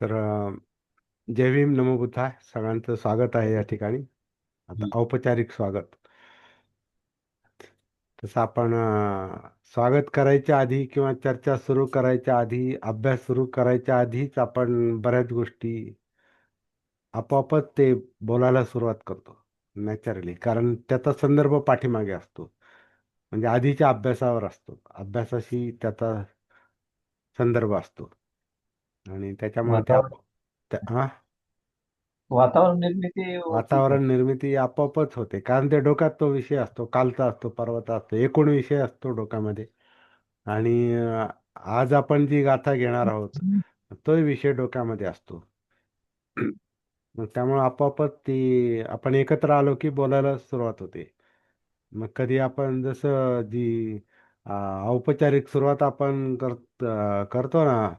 तर जय भीम नमो बुद्धाय सगळ्यांचं स्वागत आहे या ठिकाणी. आता हं. औपचारिक स्वागत. तसं आपण स्वागत करायच्या आधी किंवा चर्चा सुरू करायच्या आधी, अभ्यास सुरू करायच्या आधीच आपण बऱ्याच गोष्टी आपोआपच ते बोलायला सुरुवात करतो नॅचरली, कारण त्याचा संदर्भ पाठीमागे असतो. म्हणजे आधीच्या अभ्यासावर असतो, अभ्यासाशी त्याचा संदर्भ असतो आणि त्याच्यामुळे वातावरण हा वातावरण निर्मिती होतीच ना. वातावरण निर्मिती आपोआपच होते, कारण ते डोक्यात तो विषय असतो, कालचा असतो, परवाचा असतो, एकूण विषय असतो डोक्यामध्ये. आणि आज आपण जी गाथा घेणार आहोत तोही विषय डोक्यामध्ये असतो. मग त्यामुळे आपोआपच ती आपण एकत्र आलो की बोलायला सुरुवात होते. मग कधी आपण जसं जी औपचारिक सुरुवात आपण करतो ना,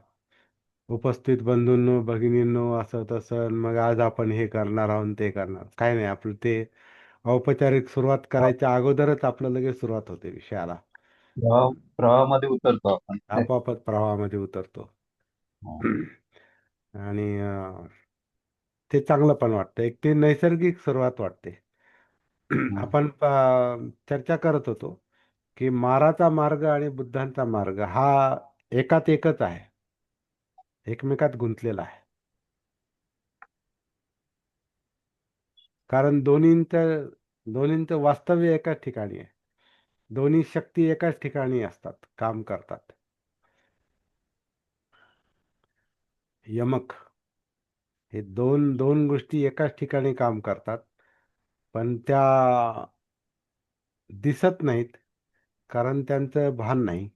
उपस्थित बंधूंनो भगिनींनो असं तसं, मग आज आपण हे करणार आहोत ते करणार काय नाही, आपलं ते औपचारिक सुरुवात करायच्या अगोदरच आपलं लगेच सुरुवात होते विषयाला. प्रवाहामध्ये उतरतो आपण. आपोआपच प्रवाहामध्ये उतरतो. हं, आणि ते चांगलं पण वाटतं, एक ते नैसर्गिक सुरुवात वाटते. हं. आपण चर्चा करत होतो की माराचा मार्ग आणि बुद्धांचा मार्ग हा एकात एकच आहे, एकमेकात गुंतलेला आहे. कारण दोन्हींचं वास्तव्य एकाच ठिकाणी आहे. दोन्ही शक्ती एकाच ठिकाणी असतात, काम करतात. यमक हे दोन दोन गोष्टी एकाच ठिकाणी काम करतात, पण त्या दिसत नाहीत, कारण त्यांचं भान नाही,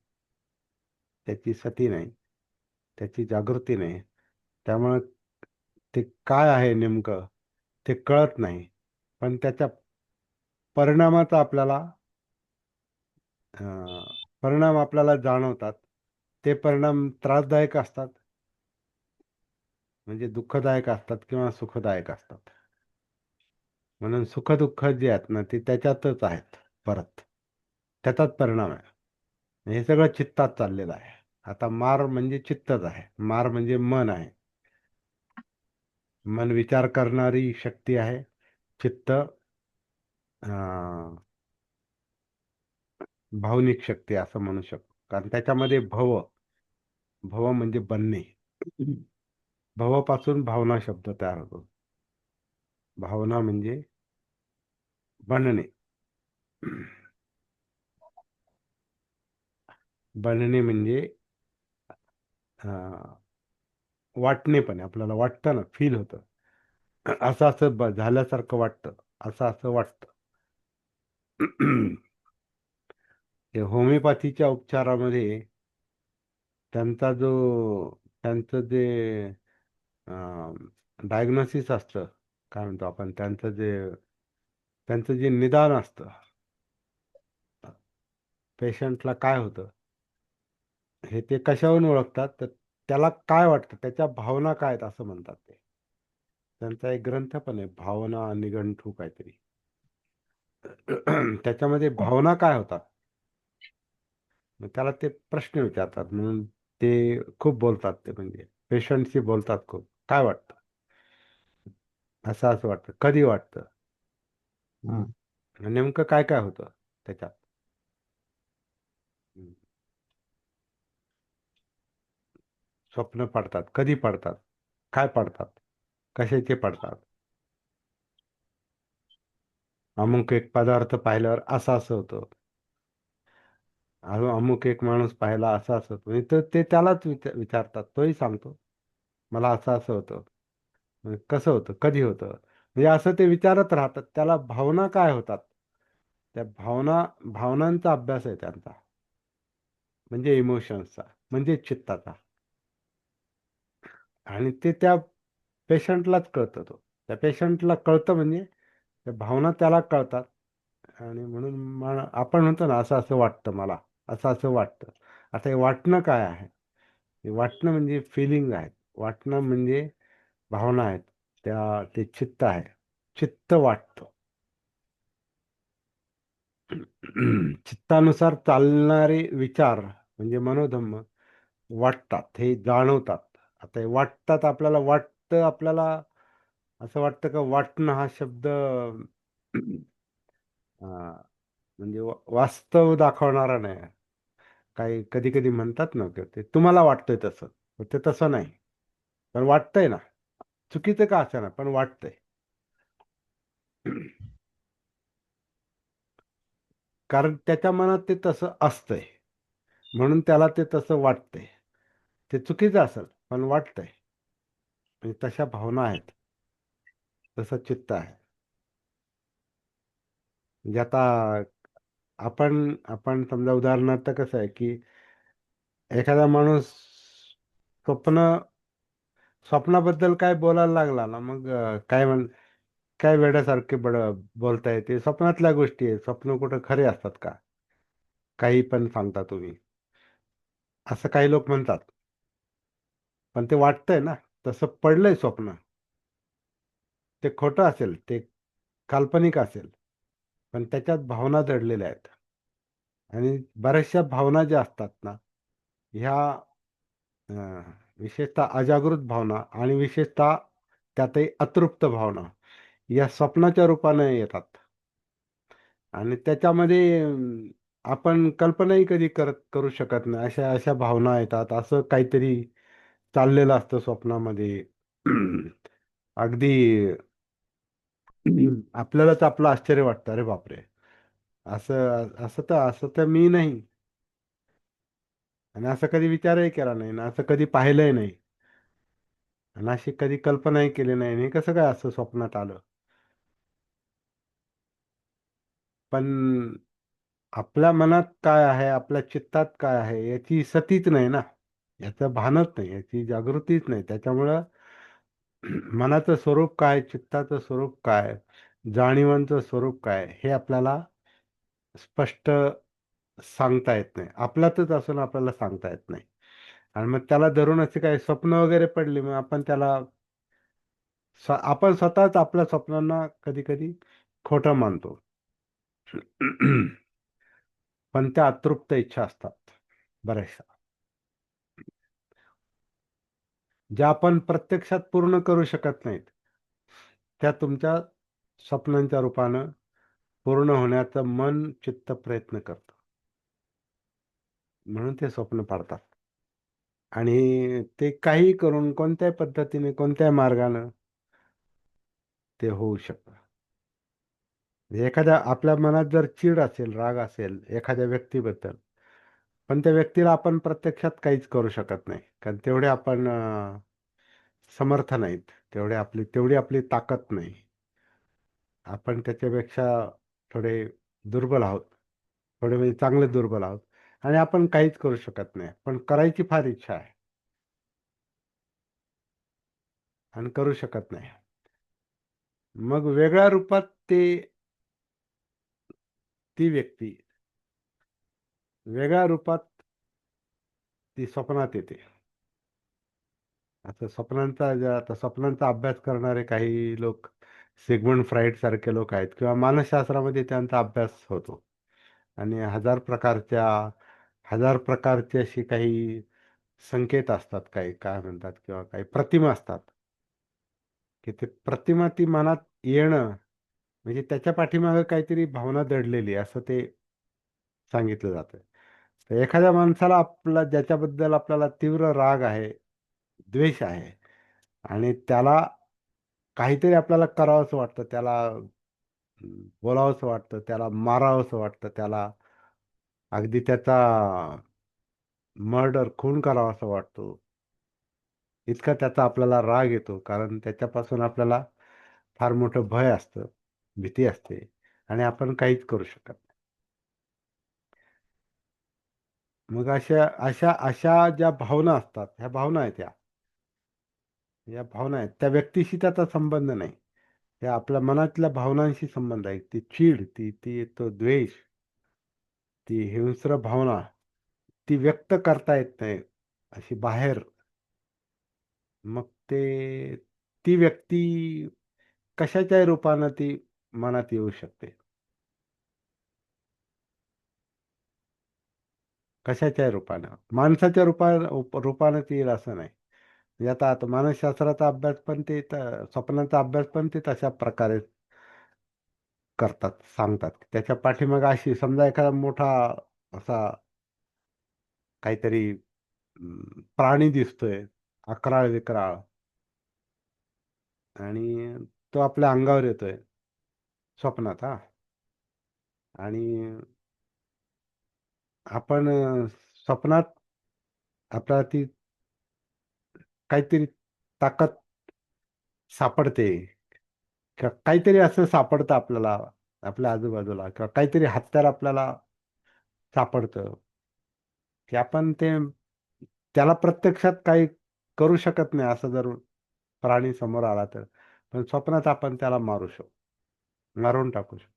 त्याची सती नाही, त्याची जागृती नाही. त्यामुळे ते काय आहे नेमकं ते कळत नाही. पण त्याच्या परिणामाचा परिणाम आपल्याला जाणवतात. ते परिणाम त्रासदायक असतात, म्हणजे दुःखदायक असतात किंवा सुखदायक असतात. म्हणून सुखदुःख जे आहेत ना ते त्याच्यातच आहेत. परत त्याचाच परिणाम आहे. हे सगळं चित्तात चाललेलं आहे. आता मार म्हणजे चित्तच आहे, मार म्हणजे मन आहे. मन विचार करणारी शक्ती आहे. चित्त भावनिक शक्ती असं म्हणू शकतो, कारण त्याच्यामध्ये भव भव म्हणजे बनणे. भवापासून भावना शब्द तयार होतो. भावना म्हणजे बनणे. बनणे म्हणजे अं, वाटणे, पण आपल्याला वाटतं ना, फील होतं. असं असं झाल्यासारखं वाटतं, असं असं वाटतं. हे होमिओपॅथीच्या उपचारामध्ये त्यांचा जो त्यांचं जे डायग्नोसिस असतं, काय म्हणतो आपण, त्यांचं जे निदान असतं, पेशंटला काय होतं हे ते कशावरून ओळखतात, तर त्याला काय वाटतं, त्याच्या भावना काय आहेत असं म्हणतात ते. त्यांचा एक ग्रंथ पण आहे, भावना निघंटू काहीतरी. त्याच्यामध्ये भावना काय होतात, मग त्याला ते प्रश्न विचारतात, म्हणून ते खूप बोलतात. ते म्हणजे पेशंटशी बोलतात खूप, काय वाटतं, असं असं वाटतं, कधी वाटतं, हं. नेमकं काय काय होतं त्याच्यात. हम्म. स्वप्न पडतात, कधी पडतात, काय पडतात, कशाचे पडतात, अमुक एक पदार्थ पाहिल्यावर असं असं होतं, अमुक एक माणूस पाहिला असं असं होतं, म्हणजे ते त्यालाच विचारतात, तोही सांगतो मला असं असं होतं. म्हणजे कसं होतं, कधी होतं, म्हणजे असं ते विचारत राहतात. त्याला भावना काय होतात, त्या भावनांचा अभ्यास आहे त्यांचा, म्हणजे इमोशन्सचा, म्हणजे चित्ताचा. आणि ते त्या पेशंटलाच कळतं, त्या पेशंटला कळतं, म्हणजे त्या भावना त्याला कळतात. आणि म्हणून आपण म्हणतो ना, असं असं वाटतं मला, असं असं वाटतं. आता हे वाटणं काय आहे, हे वाटणं म्हणजे फिलिंग आहेत. वाटणं म्हणजे भावना आहेत. ते चित्त आहे, चित्त वाटतं. चित्तानुसार चालणारे विचार म्हणजे मनोधम्म वाटतात, हे जाणवतात. आता हे वाटतात, आपल्याला वाटतं, आपल्याला असं वाटतं का वाटणं हा शब्द म्हणजे वास्तव दाखवणारा नाही. काही कधी कधी म्हणतात ना की ते तुम्हाला वाटतंय तसं, पण ते तसं नाही. पण वाटतंय ना, चुकीचं का असं ना, पण वाटतंय. कारण त्याच्या मनात ते तसं असतंय, म्हणून त्याला ते तसं वाटतंय. ते चुकीचं असेल पण वाटतंय. म्हणजे तशा भावना आहेत, तसं चित्त आहे. म्हणजे आता आपण आपण समजा उदाहरणार्थ कसं आहे की एखादा माणूस स्वप्न स्वप्नाबद्दल काय बोलायला लागला ना, मग काय वेड्यासारखे बोलताय, ते स्वप्नातल्या गोष्टी आहे. स्वप्न कुठं खरे असतात का? काही पण सांगता तुम्ही, असं काही लोक म्हणतात. पण ते वाटतंय ना, तसं पडलंय स्वप्न. ते खोटं असेल, ते काल्पनिक असेल, पण त्याच्यात भावना दडलेल्या आहेत. आणि बऱ्याचशा भावना ज्या असतात ना, ह्या विशेषतः अजागृत भावना आणि विशेषतः त्यातही अतृप्त भावना या स्वप्नाच्या रूपाने येतात. आणि त्याच्यामध्ये आपण कल्पनाही कधी करू शकत नाही, अशा अशा भावना येतात. असं काहीतरी चाललेलं असतं स्वप्नामध्ये. अगदी आपल्यालाच आपलं आश्चर्य वाटतं, अरे बापरे, असं असं तर मी नाही. आणि असं कधी विचारही केला नाही ना, असं कधी पाहिलंही नाही, आणि अशी कधी कल्पनाही केली नाही. आणि हे कसं काय असं स्वप्नात आलं? पण आपल्या मनात काय आहे, आपल्या चित्तात काय आहे, याची सतीच नाही ना, याचं भानच नाही, याची जागृतीच नाही. त्याच्यामुळं मनाचं स्वरूप काय, चित्ताचं स्वरूप काय, जाणीवांचं स्वरूप काय, हे आपल्याला स्पष्ट सांगता येत नाही. आपल्यातच असून आपल्याला सांगता येत नाही. आणि मग त्याला धरून असे काही स्वप्न वगैरे पडले, मग आपण त्याला आपण स्वतःच आपल्या स्वप्नांना कधी कधी खोटं मानतो. पण त्या अतृप्त इच्छा असतात बऱ्याचशा, ज्या आपण प्रत्यक्षात पूर्ण करू शकत नाहीत, त्या तुमच्या स्वप्नांच्या रूपानं पूर्ण होण्याचा मन चित्त प्रयत्न करतं. म्हणून ते स्वप्न पाडतात. आणि ते काही करून, कोणत्याही पद्धतीने, कोणत्याही मार्गानं ते होऊ शकतं. म्हणजे एखाद्या आपल्या मनात जर चीड असेल, राग असेल एखाद्या व्यक्तीबद्दल, पण त्या व्यक्तीला आपण प्रत्यक्षात काहीच करू शकत नाही, कारण तेवढे आपण समर्थ नाहीत, तेवढी आपली ताकद नाही. आपण त्याच्यापेक्षा थोडे दुर्बल आहोत, थोडे म्हणजे चांगले दुर्बल आहोत. आणि आपण काहीच करू शकत नाही, पण करायची फार इच्छा आहे आणि करू शकत नाही. मग वेगळ्या रूपात ती व्यक्ती वेगळ्या रूपात ती स्वप्नात येते. आता स्वप्नांचा अभ्यास करणारे काही लोक, सिगमंड फ्राईड सारखे लोक आहेत, किंवा मानसशास्त्रामध्ये त्यांचा अभ्यास होतो. आणि हजार प्रकारचे अशी काही संकेत असतात, काही काय म्हणतात, किंवा काही प्रतिमा असतात, की ते प्रतिमा ती मनात येणं म्हणजे त्याच्या पाठीमागे काहीतरी भावना दडलेली आहे, असं ते सांगितलं जातं. तर एखाद्या माणसाला, ज्याच्याबद्दल आपल्याला तीव्र राग आहे, द्वेष आहे, आणि त्याला काहीतरी आपल्याला करावंसं वाटतं, त्याला बोलावंसं वाटतं, त्याला मारावंसं वाटतं, त्याला अगदी त्याचा खून करावासा वाटतो. इतका त्याचा आपल्याला राग येतो, कारण त्याच्यापासून आपल्याला फार मोठं भय असतं, भीती असते, आणि आपण काहीच करू शकत नाही. मग अशा अशा अशा ज्या भावना असतात, ह्या भावना आहेत, त्या व्यक्तीशी त्याचा संबंध नाही. त्या आपल्या मनातल्या भावनांशी संबंध आहे. ती चीड, तो द्वेष, ती हिंस्र भावना, ती व्यक्त करता येत नाही अशी बाहेर. मग ती व्यक्ती कशाच्याही रूपानं ती मनात येऊ शकते. कशाच्याही रूपानं, माणसाच्या रूपानं ती येईल असं नाही. म्हणजे आता मानसशास्त्राचा अभ्यास पण ते स्वप्नांचा अभ्यास पण ते तशा प्रकारे करतात, सांगतात. त्याच्या पाठीमागे अशी समजा एखादा मोठा असा काहीतरी प्राणी दिसतोय, अकराळ विक्राळ, आणि तो आपल्या अंगावर येतोय स्वप्नात, हा. आणि आपण स्वप्नात आपल्याला ती काहीतरी ताकद सापडते, किंवा काहीतरी असं सापडतं आपल्याला आपल्या आजूबाजूला, किंवा काहीतरी हत्यार आपल्याला सापडतं, की आपण ते त्याला प्रत्यक्षात काही करू शकत नाही, असं जर प्राणी समोर आला तर. पण स्वप्नात आपण त्याला मारू शकतो, मारून टाकू शकतो.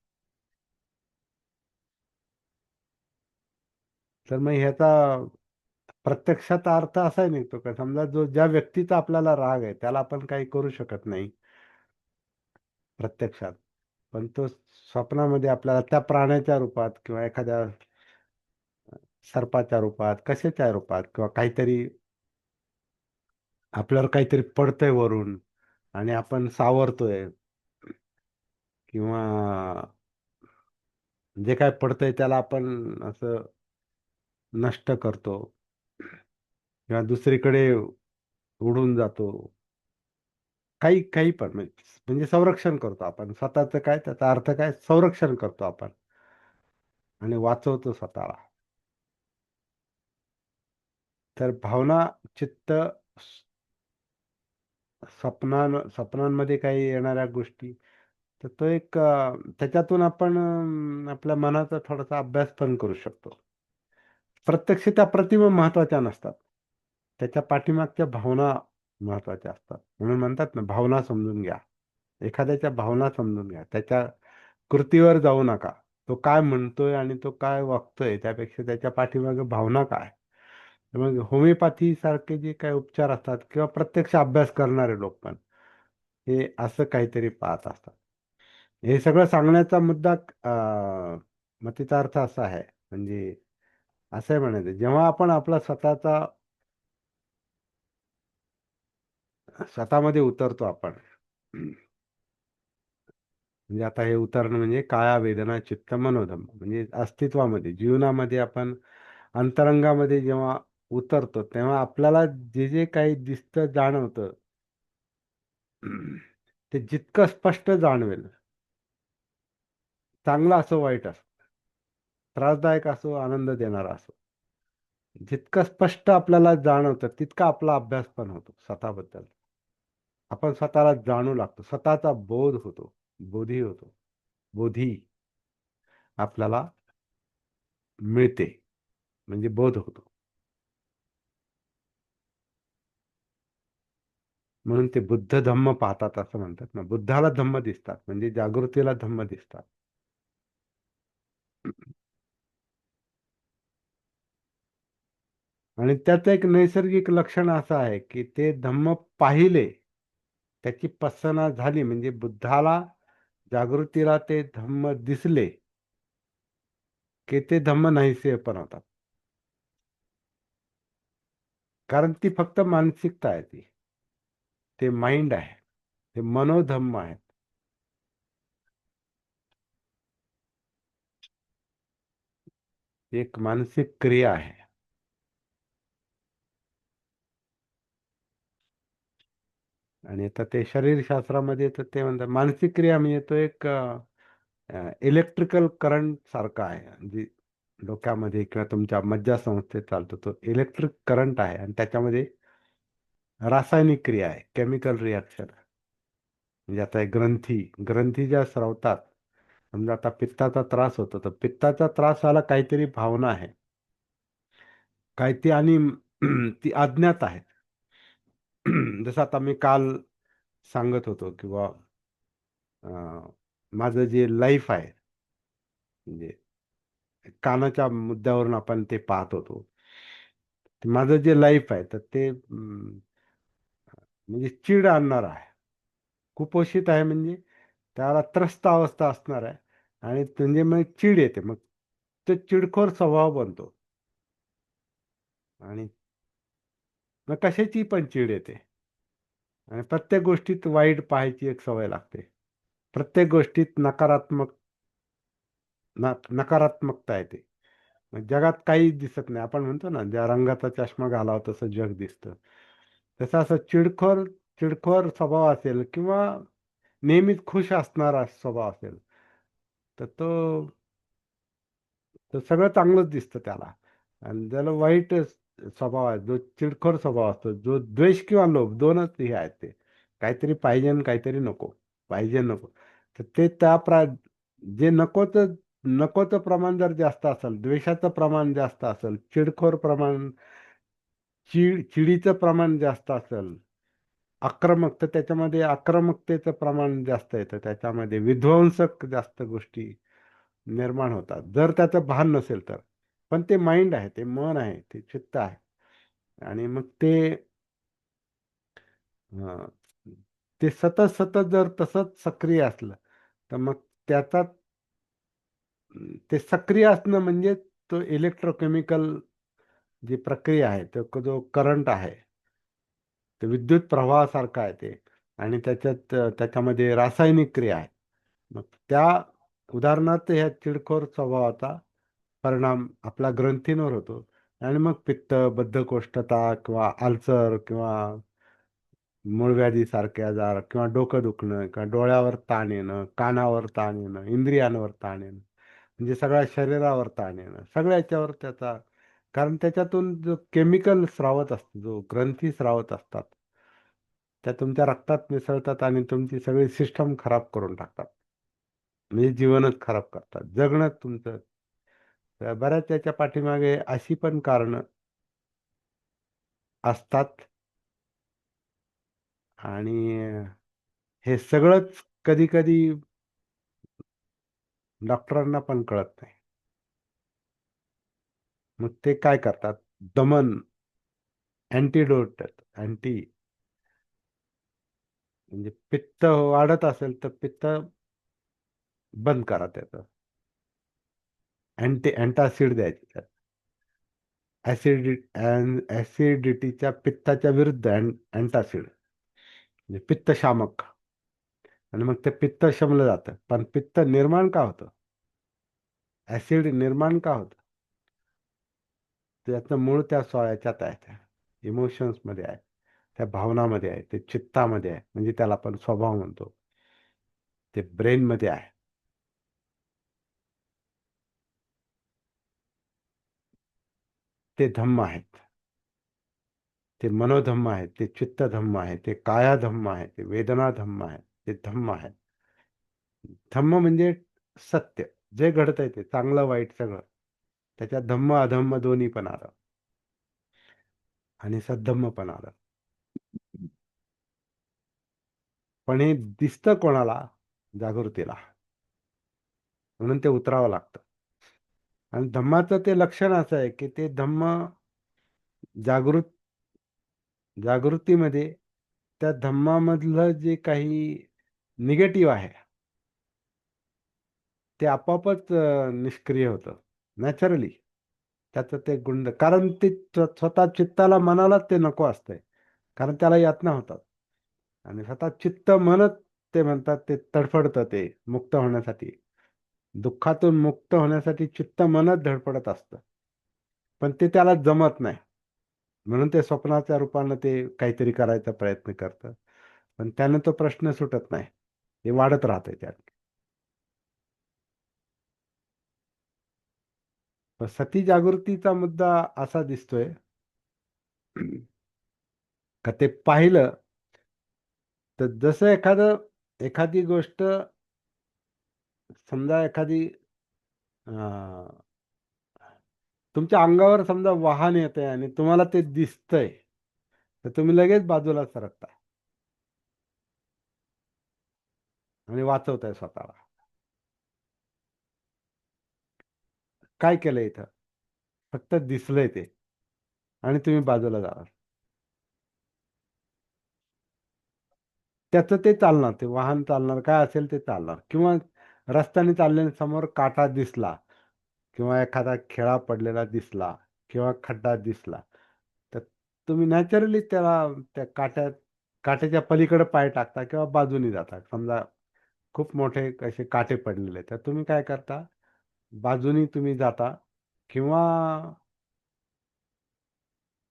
तर मग ह्याचा प्रत्यक्षात अर्थ असा निघतो का, समजा ज्या व्यक्तीचा आपल्याला राग आहे त्याला आपण काही करू शकत नाही प्रत्यक्षात, पण तो स्वप्नामध्ये आपल्याला त्या प्राण्याच्या रूपात किंवा एखाद्या सर्पाच्या रूपात, कशाच्या रूपात, किंवा काहीतरी आपल्यावर काहीतरी पडतंय वरून आणि आपण सावरतोय, किंवा जे काय पडतंय त्याला आपण असं नष्ट करतो, किंवा दुसरीकडे उडून जातो, काही काही पण म्हणजे संरक्षण करतो आपण स्वतःचं, काय त्याचा अर्थ काय, संरक्षण करतो आपण आणि वाचवतो स्वतःला. तर भावना, चित्त, स्वप्नांमध्ये काही येणाऱ्या गोष्टी, तर तो एक त्याच्यातून आपण आपल्या मनाचा थोडासा अभ्यास पण करू शकतो. प्रत्यक्ष त्या प्रतिमा महत्वाच्या नसतात, त्याच्या पाठीमागच्या भावना महत्वाच्या असतात. म्हणून म्हणतात ना, भावना समजून घ्या. एखाद्याच्या भावना समजून घ्या, त्याच्या कृतीवर जाऊ नका. तो काय म्हणतोय आणि तो काय वागतोय त्यापेक्षा त्याच्या पाठीमागे भावना काय. मग होमिओपॅथी सारखे जे काही उपचार असतात, किंवा प्रत्यक्ष अभ्यास करणारे लोक पण हे असं काहीतरी पाहत असतात. हे सगळं सांगण्याचा मुद्दा मग तिचा अर्थ असा आहे, म्हणजे असं आहे म्हणायचं, जेव्हा आपण आपला स्वतःमध्ये उतरतो आपण, म्हणजे आता हे उतरणं म्हणजे काया वेदना चित्त मनोधम, म्हणजे अस्तित्वामध्ये, जीवनामध्ये आपण अंतरंगामध्ये जेव्हा उतरतो तेव्हा आपल्याला जे जे काही दिसतं, जाणवतं, ते जितकं स्पष्ट जाणवेल, चांगलं असो वाईट असो, त्रासदायक असो आनंद देणारा असो, जितकं स्पष्ट आपल्याला जाणवतं तितका आपला अभ्यास पण होतो स्वतःबद्दल. आपण स्वतःला जाणू लागतो, स्वतःचा बोध होतो, बोधी होतो, बोधी आपल्याला मिळते, म्हणजे बोध होतो. म्हणून ते बुद्ध धम्म पाहतात असं म्हणतात ना, बुद्धाला धम्म दिसतात म्हणजे जागृतीला धम्म दिसतात. आणि त्याचं एक नैसर्गिक लक्षण असं आहे की ते धम्म पाहिले, त्याची पसना झाली, म्हणजे बुद्धाला, जागृतीला ते धम्म दिसले, की ते धम्म नाहीसे पण होतात. कारण ती फक्त मानसिकता आहे, ते माइंड आहे, ते मनोधम्म आहे. एक मानसिक क्रिया आहे. आणि आता ते शरीरशास्त्रामध्ये तर ते म्हणतात मानसिक क्रिया म्हणजे तो एक इलेक्ट्रिकल करंट सारखा आहे, जी डोक्यामध्ये किंवा तुमच्या मज्जासंस्थेत चालतो, तो इलेक्ट्रिक करंट आहे, आणि त्याच्यामध्ये रासायनिक क्रिया आहे, केमिकल रिॲक्शन. म्हणजे आता एक ग्रंथी ग्रंथी ज्या स्रवतात, समजा आता पित्ताचा त्रास होतो, तर पित्ताचा त्रास व्हायला काहीतरी भावना आहे, काय ती, आणि ती अज्ञात आहे. जसं आता मी काल सांगत होतो, किंवा माझं जे लाईफ आहे, म्हणजे कानाच्या मुद्द्यावरून आपण ते पाहत होतो. ते माझं जे लाईफ आहे, तर ते म्हणजे चीड आणणार आहे, कुपोषित आहे, म्हणजे त्याला त्रस्त अवस्था असणार आहे, आणि म्हणजे मग चीड येते, मग तो चिडखोर स्वभाव बनतो, आणि मग कशाची पण चीड येते. आणि प्रत्येक गोष्टीत वाईट पाहायची एक सवय लागते. प्रत्येक गोष्टीत नकारात्मकता येते. मग जगात काही दिसत नाही. आपण म्हणतो ना, ज्या रंगाचा चष्मा घालावा तसं जग दिसतं. तसं असं चिडखोर चिडखोर स्वभाव असेल किंवा नेहमीच खुश असणारा स्वभाव असेल, तर तर सगळं चांगलंच दिसतं त्याला. आणि ज्याला वाईट स्वभाव आहे, जो चिडखोर स्वभाव असतो, जो द्वेष किंवा लोभ दोनच हे आहेत ते. काहीतरी पाहिजे आणि काहीतरी नको. पाहिजे नको. तर ते जे नकोचं प्रमाण जर जास्त असेल, द्वेषाचं प्रमाण जास्त असेल, चिडखोर प्रमाण, चिडीचं प्रमाण जास्त असेल, तर त्याच्यामध्ये आक्रमकतेचं प्रमाण जास्त येतं. त्याच्यामध्ये विध्वंसक जास्त गोष्टी निर्माण होतात. जर त्याचं भान नसेल तर. पण ते माइंड आहे, ते मन आहे, ते चित्त आहे. आणि मग अं, ते सतत सतत जर तसंच सक्रिय असलं, तर मग त्याचा ते सक्रिय असणं म्हणजे तो इलेक्ट्रोकेमिकल जी प्रक्रिया आहे, तो जो करंट आहे, ते विद्युत प्रवाहासारखं आहे ते. आणि त्याच्यामध्ये रासायनिक क्रिया आहे. मग उदाहरणार्थ ह्या चिडखोर स्वभावाचा परिणाम आपल्या ग्रंथींवर होतो. आणि मग पित्त, बद्धकोष्ठता किंवा अल्सर किंवा मूळव्याधी सारखे आजार किंवा डोकं दुखणं किंवा डोळ्यावर ताण येणं, कानावर ताण येणं, इंद्रियांवर ताण येणं, म्हणजे सगळ्या शरीरावर ताण येणं, सगळ्या याच्यावर त्याचा. कारण त्याच्यातून जो केमिकल स्रावत असतो, जो ग्रंथी स्रावत असतात, त्या तुमच्या रक्तात मिसळतात आणि तुमची सगळी सिस्टम खराब करून टाकतात. म्हणजे जीवनच खराब करतात, जगणं तुमचं. तर बऱ्याच त्याच्या पाठीमागे अशी पण कारणं असतात. आणि हे सगळंच कधी कधी डॉक्टरांना पण कळत नाही. मग ते काय करतात? दमन, अँटीडोट, अँटी, म्हणजे पित्त वाढत असेल तर पित्त बंद करा त्याचं. अँटासिड द्यायचे त्यात. ऍसिडिटीच्या, पित्ताच्या विरुद्ध अँटासिड, म्हणजे पित्तशामक. आणि मग ते पित्त शमलं जातं. पण पित्त निर्माण का होतं? ऍसिड निर्माण का होतं? त्याचं मूळ त्या याच्यात आहे, त्या इमोशन्स मध्ये आहे, त्या भावनामध्ये आहे, ते चित्तामध्ये आहे. म्हणजे त्याला आपण स्वभाव म्हणतो. ते ब्रेन मध्ये आहे. ते धम्म आहेत. ते मनोधम्म आहे, ते चित्तधम्म आहे, ते कायाधम्म आहे, ते वेदना धम्म आहे, ते धम्म आहे. धम्म म्हणजे सत्य, जे घडतंय ते चांगलं वाईट सगळं. त्याच्यात धम्म अधम्म दोन्ही पण आलं, आणि सद्धम्म पण आलं. पण हे दिसतं कोणाला? जागृतीला. म्हणून ते उतरावं लागतं. आणि धम्माचं ते लक्षण असं आहे की ते धम्म जागृत जागृतीमध्ये, त्या धम्मामधलं जे काही निगेटिव्ह आहे, ते आपोआपच निष्क्रिय होतं नॅचरली. त्याचं ते गुण, कारण ते स्वतः चित्ताला, मनालाच ते नको असतंय. कारण त्याला यातना होतात. आणि स्वतः चित्त मनच, ते म्हणतात ते तडफडतं ते मुक्त होण्यासाठी. दुःखातून मुक्त होण्यासाठी चित्त मनच धडपडत असतं. पण ते त्याला जमत नाही. म्हणून ते स्वप्नाच्या रूपानं ते काहीतरी करायचा प्रयत्न करतं. पण त्यानं तो प्रश्न सुटत नाही. ते वाढत राहतंय त्यात. पण सती जागृतीचा मुद्दा असा दिसतोय का ते पाहिलं तर जसं एखादी गोष्ट, समजा एखादी अं, तुमच्या अंगावर समजा वाहन येतंय आणि तुम्हाला ते दिसतंय, तर तुम्ही लगेच बाजूला सरकता आणि वाचवताय स्वतःला. काय केलंय इथं? फक्त दिसलंय ते, आणि तुम्ही बाजूला जाणार. त्याचं ते चालणार, ते वाहन चालणार, काय असेल ते चालणार. किंवा रस्त्याने चालल्याने समोर काटा दिसला, किंवा एखादा खिळा पडलेला दिसला, किंवा खड्डा दिसला, तर तुम्ही नॅचरली त्या काट्यात काठेच्या पलीकडे पाय टाकता किंवा बाजूनी जाता. समजा खूप मोठे असे काटे पडलेले तर तुम्ही काय करता, बाजूनी तुम्ही जाता किंवा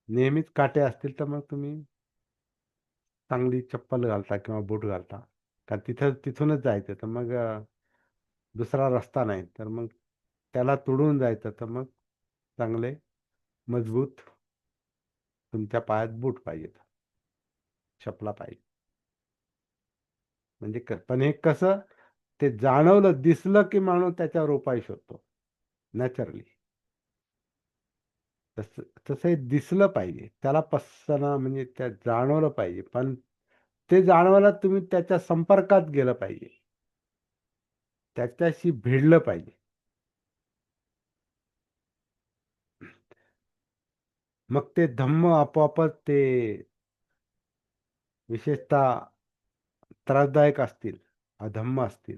नेहमीच काटे असतील तर मग तुम्ही चांगली चप्पल घालता किंवा बूट घालता. कारण तिथूनच जायचं तर मग दुसरा रस्ता नाही. तर मग त्याला तुडून जायचं तर मग चांगले मजबूत तुमच्या पायात बूट पाहिजेत, चपला पाहिजे. म्हणजे पण हे कसं, ते जाणवलं, दिसलं की माणूस त्याच्यावर उपाय शोधतो नॅचरली. तसं तसं हे दिसलं पाहिजे, त्याला पसरणं म्हणजे त्या जाणवलं पाहिजे. पण ते जाणवायला तुम्ही त्याच्या संपर्कात गेलं पाहिजे, त्याच्याशी भिडलं पाहिजे. मग ते धम्म आपोआपच ते विशेषतः त्रासदायक असतील, अधम्म असतील,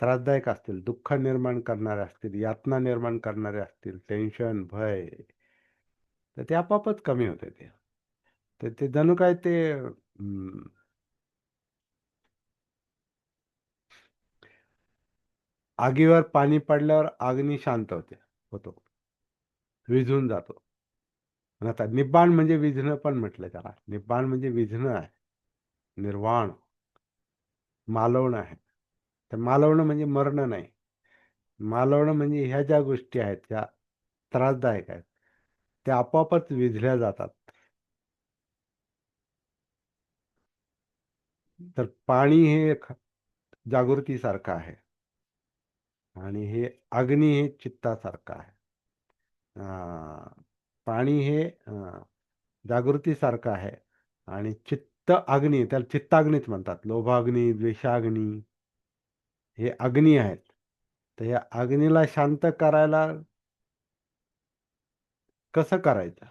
त्रासदायक असतील, दुःख निर्माण करणारे असतील, यातना निर्माण करणारे असतील, टेन्शन, भय, तर ते आपोआपच कमी होते ते. तर ते जणू काय ते आगीवर पाणी पडल्यावर अग्नी शांत होतो, विझून जातो. आणि आता निब्बाण म्हणजे विझणं पण म्हटलं त्याला. निब्बाण म्हणजे विझणं आहे, निर्वाण, मालवणं आहे. तर मालवणं म्हणजे मरणं नाही. मालवणं म्हणजे ह्या ज्या गोष्टी आहेत त्या त्रासदायक आहेत, त्या आपोआपच विझल्या जातात. तर पाणी हे जागृतीसारखं आहे आणि हे अग्नी हे चित्तासारखं आहे. पाणी हे जागृतीसारखं आहे आणि चित्त अग्नी, त्याला चित्ताग्नीच म्हणतात. लोभाग्नी, द्वेषाग्नी हे अग्नी आहेत. तर या अग्नीला शांत करायला कसं करायचं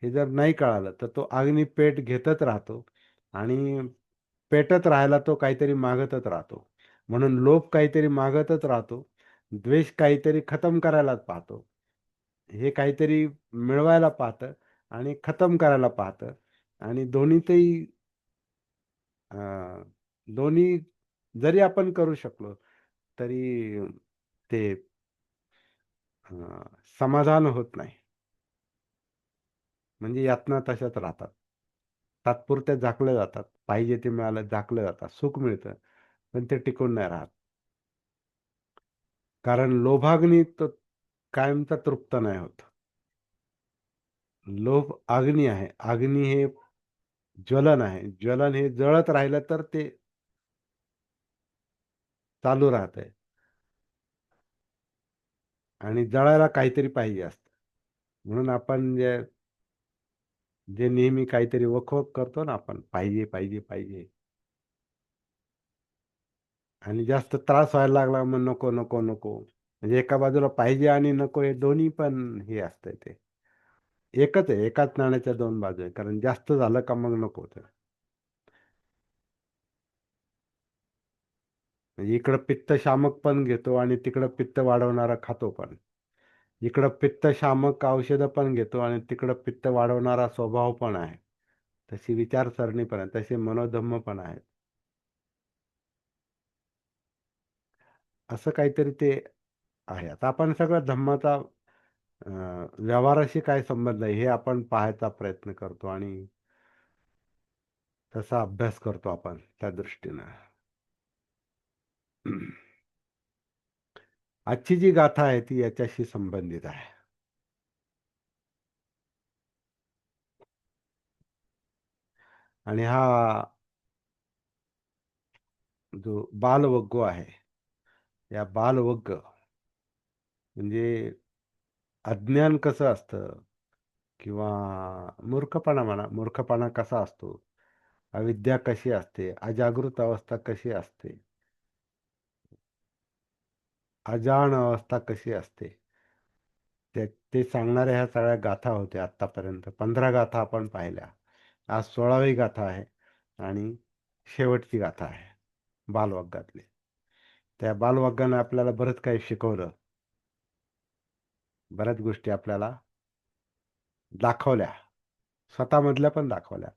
हे जर नाही कळालं तर तो अग्नी पेट घेतच राहतो आणि पेटत राहायला तो काहीतरी मागतच राहतो. म्हणून लोभ काहीतरी मागतच राहतो, द्वेष काहीतरी खतम करायलाच पाहतो, हे काहीतरी मिळवायला पाहतं आणि खतम करायला पाहतं. आणि दोन्हीतही अं, दोन्ही जरी आपण करू शकलो तरी ते समाधान होत नाही. म्हणजे यातना तशाच राहतात, तात्पुरत्या झाकल्या जातात. पाहिजे ते मिळालं झाकलं जातात, सुख मिळतं पण ते टिकून नाही राहत. कारण लोभाग्नी तो कायमचा तृप्त नाही होत. लोभ अग्नी आहे, अग्नी हे ज्वलन आहे, ज्वलन हे जळत राहिलं तर ते चालू राहतंय आणि जळायला काहीतरी पाहिजे असतं. म्हणून आपण जे जे नेहमी काहीतरी वखवक करतो ना, आपण पाहिजे पाहिजे पाहिजे, आणि जास्त त्रास व्हायला लागला मग नको नको नको. म्हणजे एका बाजूला पाहिजे आणि नको हे दोन्ही पण हे असतंय. ते एकच आहे, एकाच नाण्याच्या दोन बाजू आहे. कारण जास्त झालं का मग नको होतं. म्हणजे इकडं पित्त शामक पण घेतो आणि तिकडं पित्त वाढवणारा खातो पण. इकडं पित्त शामक औषधं पण घेतो आणि तिकडं पित्त वाढवणारा स्वभाव पण आहे. तशी विचारसरणी पण आहे, तसे मनोधम्म पण आहेत. असं काहीतरी ते आहे. आता आपण सगळं धम्माचा व्यवहाराशी काय संबंध आहे हे आपण पाहायचा प्रयत्न करतो आणि तसा अभ्यास करतो आपण त्या दृष्टीनं. आजची जी गाथा आहे ती याच्याशी संबंधित आहे. आणि हा जो बालवग्गो आहे, या बालवग्ग म्हणजे अज्ञान कसं असतं किंवा मूर्खपणा म्हणा, मूर्खपणा कसा असतो, अविद्या कशी असते, अजागृत अवस्था कशी असते, अजाण अवस्था कशी असते, ते सांगणाऱ्या ह्या सगळ्या गाथा होत्या. आतापर्यंत 15 गाथा आपण पाहिल्या. आज 16वी गाथा आहे आणि शेवटची गाथा आहे बालवग्गातली. त्या बालवग्गानं आपल्याला बरंच काही शिकवलं, बऱ्याच गोष्टी आपल्याला दाखवल्या, स्वतःमधल्या पण दाखवल्या.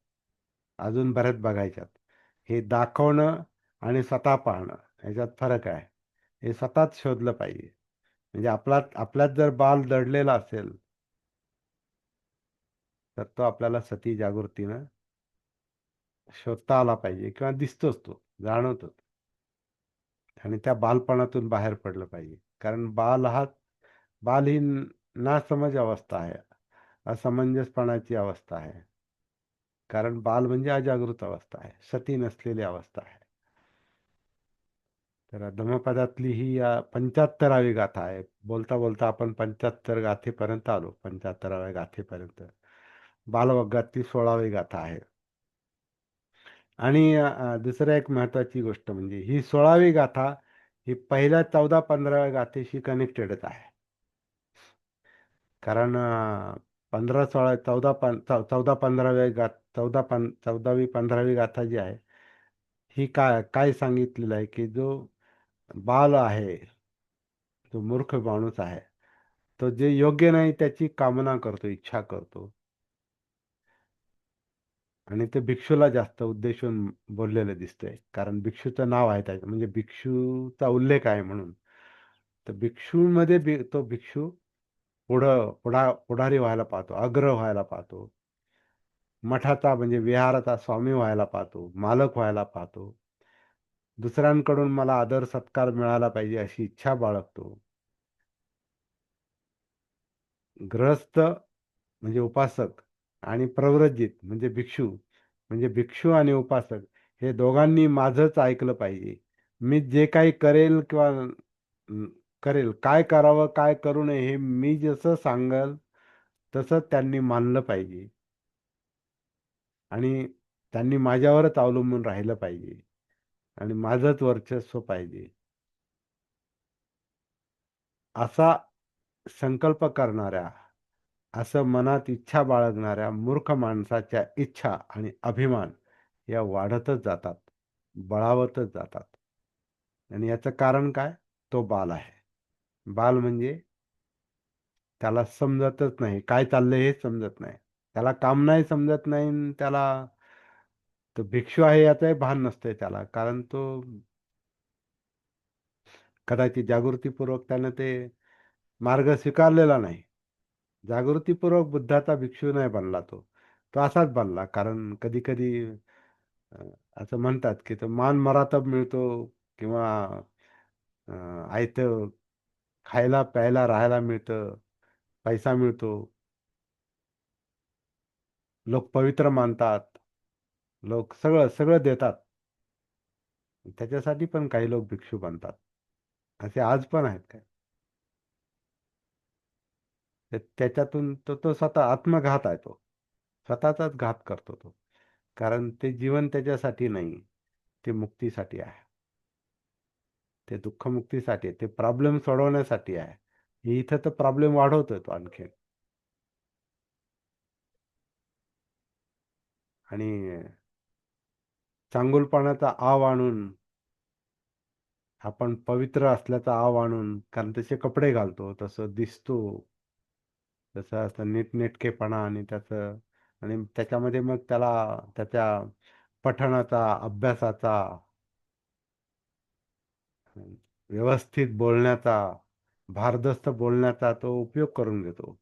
अजून बऱ्याच बघायच्यात. हे दाखवणं आणि स्वतः पाहणं ह्याच्यात फरक आहे. हे स्वतःच शोधलं पाहिजे. म्हणजे आपल्यात जर बाल दडलेला असेल तर तो आपल्याला सती जागृतीनं शोधता आला पाहिजे किंवा दिसतोच तो, जाणवतो. आणि त्या बालपणातून बाहेर पडलं पाहिजे. कारण बाल ही नासमज अवस्था आहे. असमंजसपणाची अवस्था आहे. कारण बाल म्हणजे अजागृत अवस्था आहे, सती नसलेली अवस्था आहे. तर धम्मपदातली ही 75वी गाथा आहे. बोलता बोलता आपण 75 गाथेपर्यंत आलो. 75व्या गाथेपर्यंत. बालवग्गातली 16वी गाथा आहे. आणि दुसरं एक महत्वाची गोष्ट म्हणजे ही 16वी गाथा ही पहिल्या 14-15व्या गाथेशी कनेक्टेडच आहे. कारण 15, 16, 14-15व्या 14वी 15वी गाथा जी आहे ही काय काय सांगितलेलं आहे की जो बाल आहे, जो मूर्ख माणूस आहे, तो जे योग्य नाही त्याची कामना करतो, इच्छा करतो. आणि ते भिक्षूला जास्त उद्देशून बोललेलं दिसतंय. कारण भिक्षूचं नाव आहे त्याचं, म्हणजे भिक्षूचा उल्लेख आहे म्हणून. तर भिक्षूमध्ये तो भिक्षू पुढारी व्हायला पाहतो, अग्र व्हायला पाहतो. मठाचा म्हणजे विहाराचा स्वामी व्हायला पाहतो, मालक व्हायला पाहतो. दुसऱ्यांकडून मला आदर सत्कार मिळाला पाहिजे अशी इच्छा बाळगतो. गृहस्थ म्हणजे उपासक आणि प्रव्रजित म्हणजे भिक्षू, म्हणजे भिक्षू आणि उपासक हे दोघांनी माझंच ऐकलं पाहिजे. मी जे काही करेल किंवा करेल, काय करावं काय करू नये हे मी जसं सांगल तसं त्यांनी मानलं पाहिजे. आणि त्यांनी माझ्यावरच अवलंबून राहिलं पाहिजे आणि माझंच वर्चस्व पाहिजे असा संकल्प करणाऱ्या, असं मनात इच्छा बाळगणाऱ्या मूर्ख माणसाच्या इच्छा आणि अभिमान या वाढतच जातात, बळावतच जातात. आणि याचं कारण काय? तो बाल आहे. बाल म्हणजे त्याला समजतच नाही काय चाललंय हे समजत नाही. त्याला काम नाही समजत नाही त्याला तो भिक्षू आहे याचंही भान नसतंय त्याला. कारण तो कदाचित जागृतीपूर्वक त्यानं ते मार्ग स्वीकारलेला नाही. जागृतीपूर्वक बुद्धाचा भिक्षू नाही बनला तो. तो असाच बनला. कारण कधी-कधी अ, असं म्हणतात, की तो मान मरातब मिळतो किंवा अ, आयतं खायला, प्यायला, राहायला मिळतं, पैसा मिळतो. लोक पवित्र मानतात. लोक सगळं, सगळं देतात. त्याच्यासाठी पण काही लोक भिक्षू बनतात. असे आज पण आहेत काय. त्याच्यातून तो स्वतः आत्मघात आहे तो. स्वतःचाच घात करतो तो. कारण ते जीवन त्याच्यासाठी नाही. ते मुक्तीसाठी आहे. ते दुःखमुक्तीसाठी आहे. ते प्रॉब्लेम सोडवण्यासाठी आहे. इथं तर प्रॉब्लेम वाढवतोय तो आणखीन. आणि चांगुलपणाचा आव आणून आपण पवित्र असल्याचा आव आणून कारण तसे कपडे घालतो, तसं दिसतो, तसं असं नीटनेटकेपणा आणि त्याचं आणि त्याच्यामध्ये मग त्याला त्याच्या पठणाचा, अभ्यासाचा, व्यवस्थित बोलण्याचा, भारदस्त बोलण्याचा तो उपयोग करून घेतो.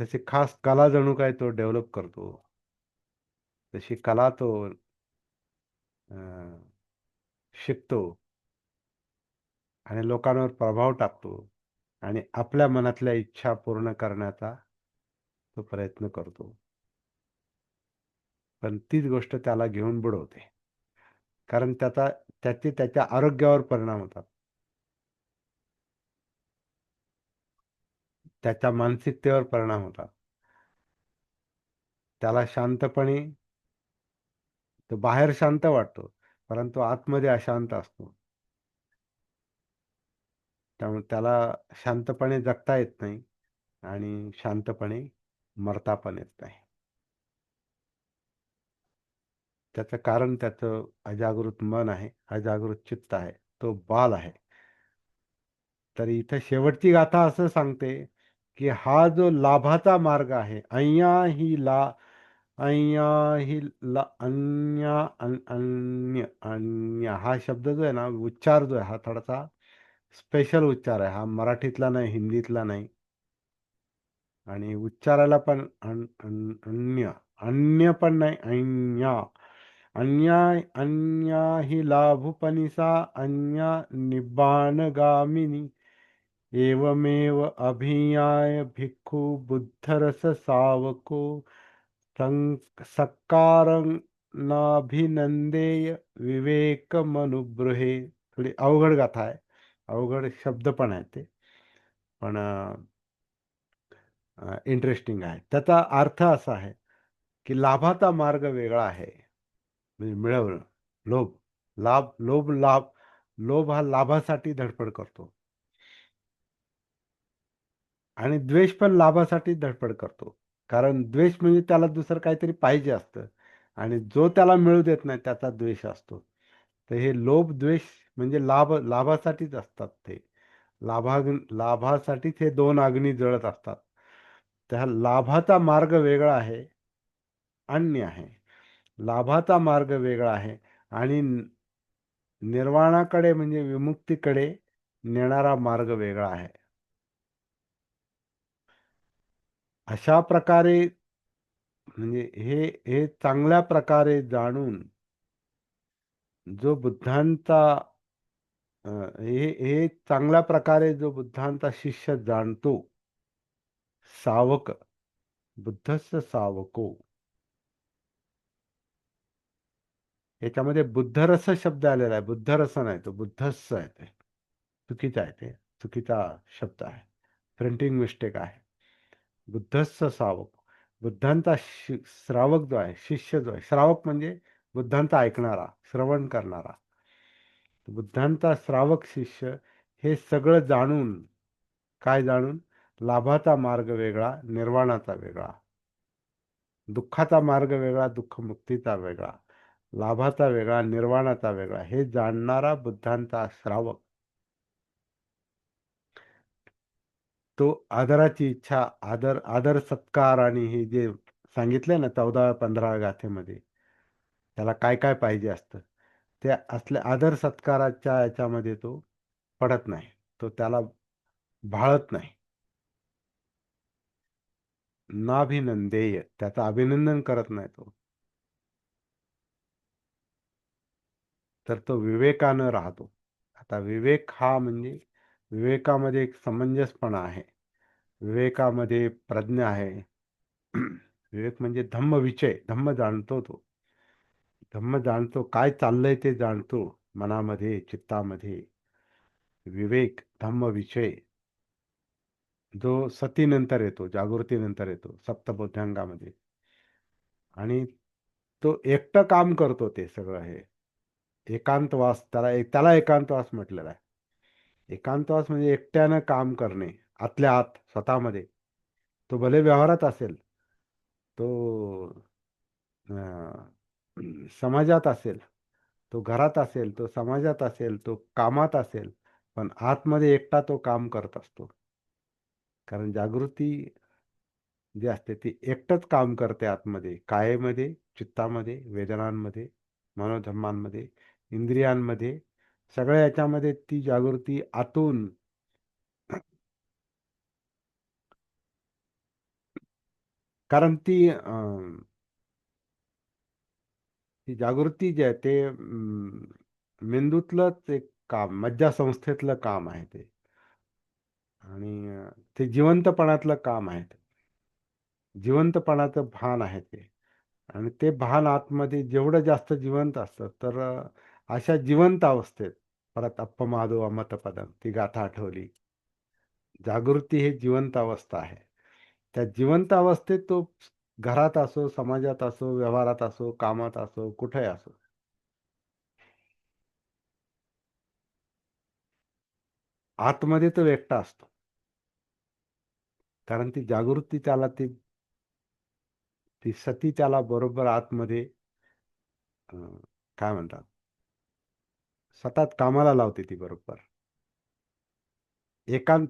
तशी खास कला जणू काय तो डेव्हलप करतो. तशी कला तो अं, शिकतो आणि लोकांवर प्रभाव टाकतो आणि आपल्या मनातल्या इच्छा पूर्ण करण्याचा तो प्रयत्न करतो. पण तीच गोष्ट त्याला घेऊन बुडवते. कारण त्याचे त्याच्या आरोग्यावर परिणाम होतात. त्याच्या मानसिकतेवर परिणाम होतात. त्याला शांतपणे तो बाहेर शांत वाटतो, परंतु आतमध्ये अशांत असतो. त्यामुळे त्याला शांतपणे जगता येत नाही आणि शांतपणे मरता पण येत नाही. त्याचं कारण त्याचं अजागृत मन आहे, अजागृत चित्त आहे, तो बाल आहे. तर इथं शेवटची गाथा असं सांगते, की हा जो लाभाचा मार्ग आहे, अय्या ही ला अय्या ही अन्य अन्य अन्य हा शब्द जो आहे ना, उच्चार जो आहे हा थोडासा स्पेशल उच्चार आहे. हा मराठीतला नाही, हिंदीतला नाही. आणि उच्चारायला पण अन्य अन्य पण नाही, अन्य अन्याय अन्या ही लाभुपनिसा अन्या निब्बाणगामिनी एवमेव अभियाय भिक्खू बुद्धरस सावको सत्कारं नाभिनंदेय विवेकमनुब्रुहे. थोडी अवघड गाथा आहे, अवघड शब्द पण आहे ते, पण इंटरेस्टिंग आहे. त्याचा अर्थ असा आहे की लाभाचा मार्ग वेगळा आहे. म्हणजे मिळवणं, लोभ, लाभ. लोभ हा लाभासाठी धडपड करतो आणि द्वेष पण लाभासाठी धडपड करतो. कारण द्वेष म्हणजे त्याला दुसरं काहीतरी पाहिजे असतं आणि जो त्याला मिळू देत नाही त्याचा द्वेष असतो. तर हे लोभ द्वेष म्हणजे लाभासाठीच असतात ते. लाभासाठीच हे दोन अग्नी जळत असतात. त्या लाभाचा मार्ग वेगळा आहे, अन्य आहे. लाभाचा मार्ग वेगळा आहे आणि निर्वाणाकडे म्हणजे विमुक्तीकडे नेणारा मार्ग वेगळा आहे. अशा प्रकारे म्हणजे हे हे चांगल्या प्रकारे जाणून जो बुद्धांचा हे चांगल्या प्रकारे जो बुद्धांचा शिष्य जाणतो, सावक, बुद्धस्य सावको. याच्यामध्ये बुद्धरस शब्द आलेला आहे, बुद्धरस नाही, तो बुद्धस्स आहे. ते चुकीचं आहे, ते चुकीचा शब्द आहे, प्रिंटिंग मिस्टेक आहे. बुद्धस्स सावक, बुद्धांचा श्रावक जो आहे, शिष्य जो आहे. श्रावक म्हणजे बुद्धांचा ऐकणारा, श्रवण करणारा. बुद्धांचा श्रावक शिष्य हे सगळं जाणून, काय जाणून? लाभाचा मार्ग वेगळा, निर्वाणाचा वेगळा. दुःखाचा मार्ग वेगळा, दुःखमुक्तीचा वेगळा. लाभाचा वेगळा, निर्वाणाचा वेगळा. हे जाणणारा बुद्धांचा श्रावक, तो आदराची इच्छा, आदर आदर सत्कार आणि हे जे सांगितलंय ना 14-15 गाथेमध्ये, त्याला काय काय पाहिजे असतं, ते असल्या आदर सत्काराच्या याच्यामध्ये तो पडत नाही, तो त्याला भाळत नाही. नाभिनंदेय, त्याचं अभिनंदन करत नाही तो. तर तो विवेकानं राहतो. आता विवेक हा म्हणजे विवेकामध्ये एक समंजसपणा आहे, विवेकामध्ये प्रज्ञा आहे. विवेक म्हणजे धम्मविचय, धम्म जाणतो तो. धम्म जाणतो, काय चाललंय ते जाणतो, मनामध्ये, चित्तामध्ये. विवेक, धम्मविचय, जो सतीनंतर येतो, जागृतीनंतर येतो, सप्तबोध्यांगामध्ये. आणि तो एकटं काम करतो ते सगळं. हे एकांतवास, त्याला एकांतवास म्हटलेला आहे. एकांतवास म्हणजे एकट्यानं काम करणे, आतल्या आत स्वतःमध्ये. तो भले व्यवहारात असेल, तो समाजात असेल, तो घरात असेल, तो समाजात असेल, तो कामात असेल, पण आतमध्ये एकटा तो काम करत असतो. कारण जागृती जी असते ती एकटंच काम करते आतमध्ये, कायेमध्ये, चित्तामध्ये, वेदनांमध्ये, मनोधर्मांमध्ये, इंद्रियांमध्ये, सगळ्या याच्यामध्ये ती जागृती आतून. कारण ती जागृती जी आहे ते मेंदूतलंच एक काम, मज्जासंस्थेतलं काम आहे ते. आणि ते जिवंतपणातलं काम आहे ते. जिवंतपणाचं भान आहे ते. आणि ते भान आतमध्ये जेवढं जास्त जिवंत असतं, तर अशा जिवंत अवस्थेत परत अप्पमादो अमतपदम, ती गाथा आठवली. जागृती ही जिवंत अवस्था आहे. त्या जिवंत अवस्थेत तो घरात असो, समाजात असो, व्यवहारात असो, कामात असो, कुठेही असो, आतमध्ये तो एकटा असतो. कारण ती जागृती त्याला ती ती सती त्याला बरोबर आतमध्ये काय म्हणतात, सतत कामाला लावते ती बरोबर.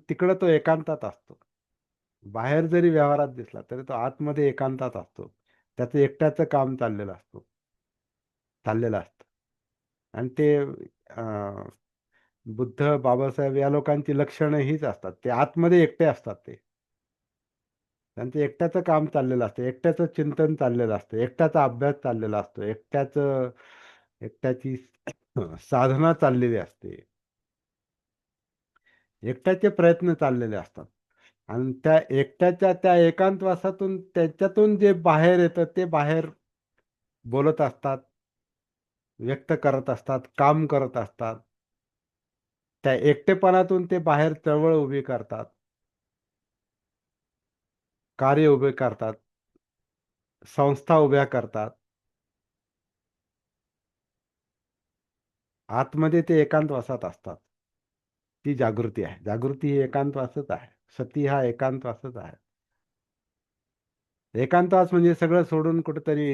तिकडं तो एकांतात असतो. बाहेर जरी व्यवहारात दिसला तरी तो आतमध्ये एकांतात असतो. त्याचं एकट्याचं काम चाललेलं असतं. आणि ते बुद्ध, बाबासाहेब या लोकांची लक्षणं हीच असतात. ते आतमध्ये एकटे असतात ते. त्यांचं एकट्याचं काम चाललेलं असतं, एकट्याचं चिंतन चाललेलं असतं, एकट्याचा अभ्यास चाललेला असतो, एकट्याची साधना चाललेली असते, एकट्याचे प्रयत्न चाललेले असतात. आणि त्या एकट्याच्या त्या एकांतवासातून त्याच्यातून जे बाहेर येतं ते बाहेर बोलत असतात, व्यक्त करत असतात, काम करत असतात. त्या एकटेपणातून ते बाहेर चळवळ उभी करतात, कार्य उभे करतात, संस्था उभ्या करतात. आतमध्ये ते एकांतवासात असतात. ती जागृती आहे. जागृती ही एकांतवासच आहे. सती हा एकांतवासच आहे. एकांतवास म्हणजे सगळं सोडून कुठेतरी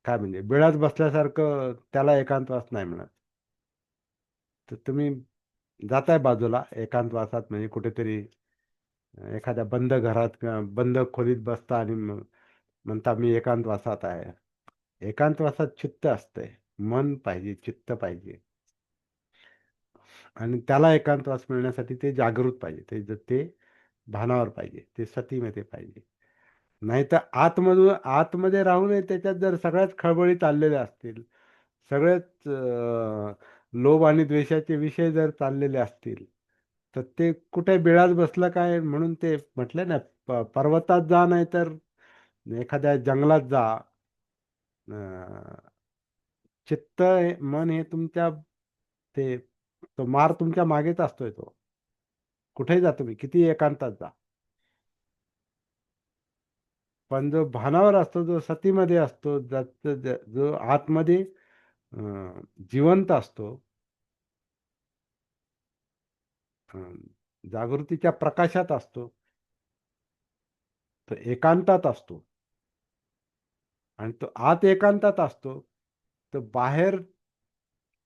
काय म्हणजे बिळात बसल्यासारखं, त्याला एकांतवास नाही म्हणत. तर तुम्ही जाताय बाजूला एकांतवासात, म्हणजे कुठेतरी एखाद्या बंद घरात किंवा बंद खोलीत बसता आणि म्हणता मी एकांतवासात आहे. एकांतवासात चित्त असतंय, मन पाहिजे, चित्त पाहिजे. आणि त्याला एकांतवास मिळण्यासाठी ते जागृत पाहिजे, ते भानावर पाहिजे, ते सतीमध्ये पाहिजे. नाही तर आतमध्ये राहून त्याच्यात जर सगळ्याच खळबळी चाललेल्या असतील, सगळेच लोभ आणि द्वेषाचे विषय जर चाललेले असतील, तर ते कुठे बिळात बसलं काय म्हणून ते म्हटलं ना, पर्वतात जा, नाही तर एखाद्या जंगलात जा. मन हे तुमच्या, ते तो मार तुमच्या मागेच असतोय. तो कुठेही जा, तुम्ही किती एकांतात जा, पण जो भानावर असतो, जो सतीमध्ये असतो, जो आतमध्ये जिवंत असतो, अं, जागृतीच्या प्रकाशात असतो, तो एकांतात असतो. आणि तो आत एकांतात असतो, तो बाहेर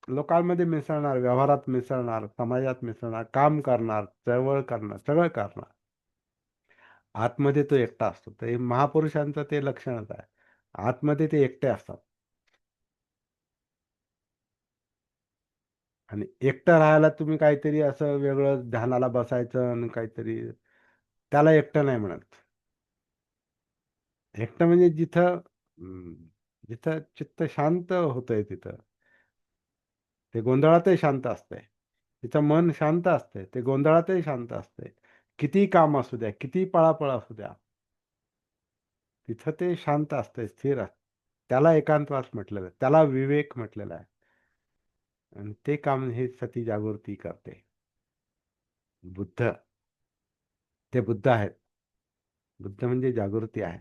लोकांमध्ये मिसळणार, व्यवहारात मिसळणार, समाजात मिसळणार, काम करणार, चळवळ करणार, सगळं करणार. आतमध्ये तो एकटा असतो. तर हे महापुरुषांचं ते लक्षणच आहे. आतमध्ये ते एकटे असतात. आणि एकटं राहायला तुम्ही काहीतरी असं वेगळं ध्यानाला बसायचं आणि काहीतरी, त्याला एकटं नाही म्हणत. एकटं म्हणजे जिथं चित्त शांत होतंय, तिथं ते गोंधळातही शांत असतंय. तिचं मन शांत असतंय, ते गोंधळातही शांत असतंय. किती काम असू द्या, किती पळापळ असू द्या, तिथं ते शांत असतंय, स्थिर असतं. त्याला एकांतवास म्हटलेलं आहे, त्याला विवेक म्हटलेला आहे. आणि ते काम हे सती जागृती करते. बुद्ध, ते बुद्ध आहेत. बुद्ध म्हणजे जागृती आहे.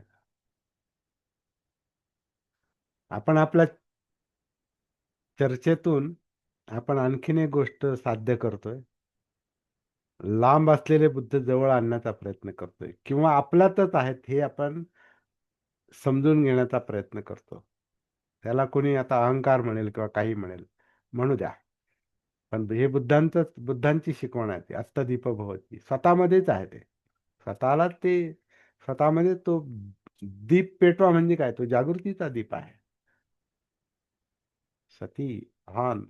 आपण आपल्या चर्चेतून आपण आणखीन एक गोष्ट साध्य करतोय. लांब असलेले बुद्ध जवळ आणण्याचा प्रयत्न करतोय, किंवा आपल्यातच आहेत हे आपण समजून घेण्याचा प्रयत्न करतो. त्याला कोणी आता अहंकार म्हणेल किंवा काही म्हणेल, म्हणू द्या. पण हे बुद्धांची शिकवण आहे. ती अत्तदीप भवती, स्वतःमध्येच आहे ते. स्वतःला ते स्वतःमध्ये तो दीप पेटवा, म्हणजे काय, तो जागृतीचा दीप आहे. सती, भान.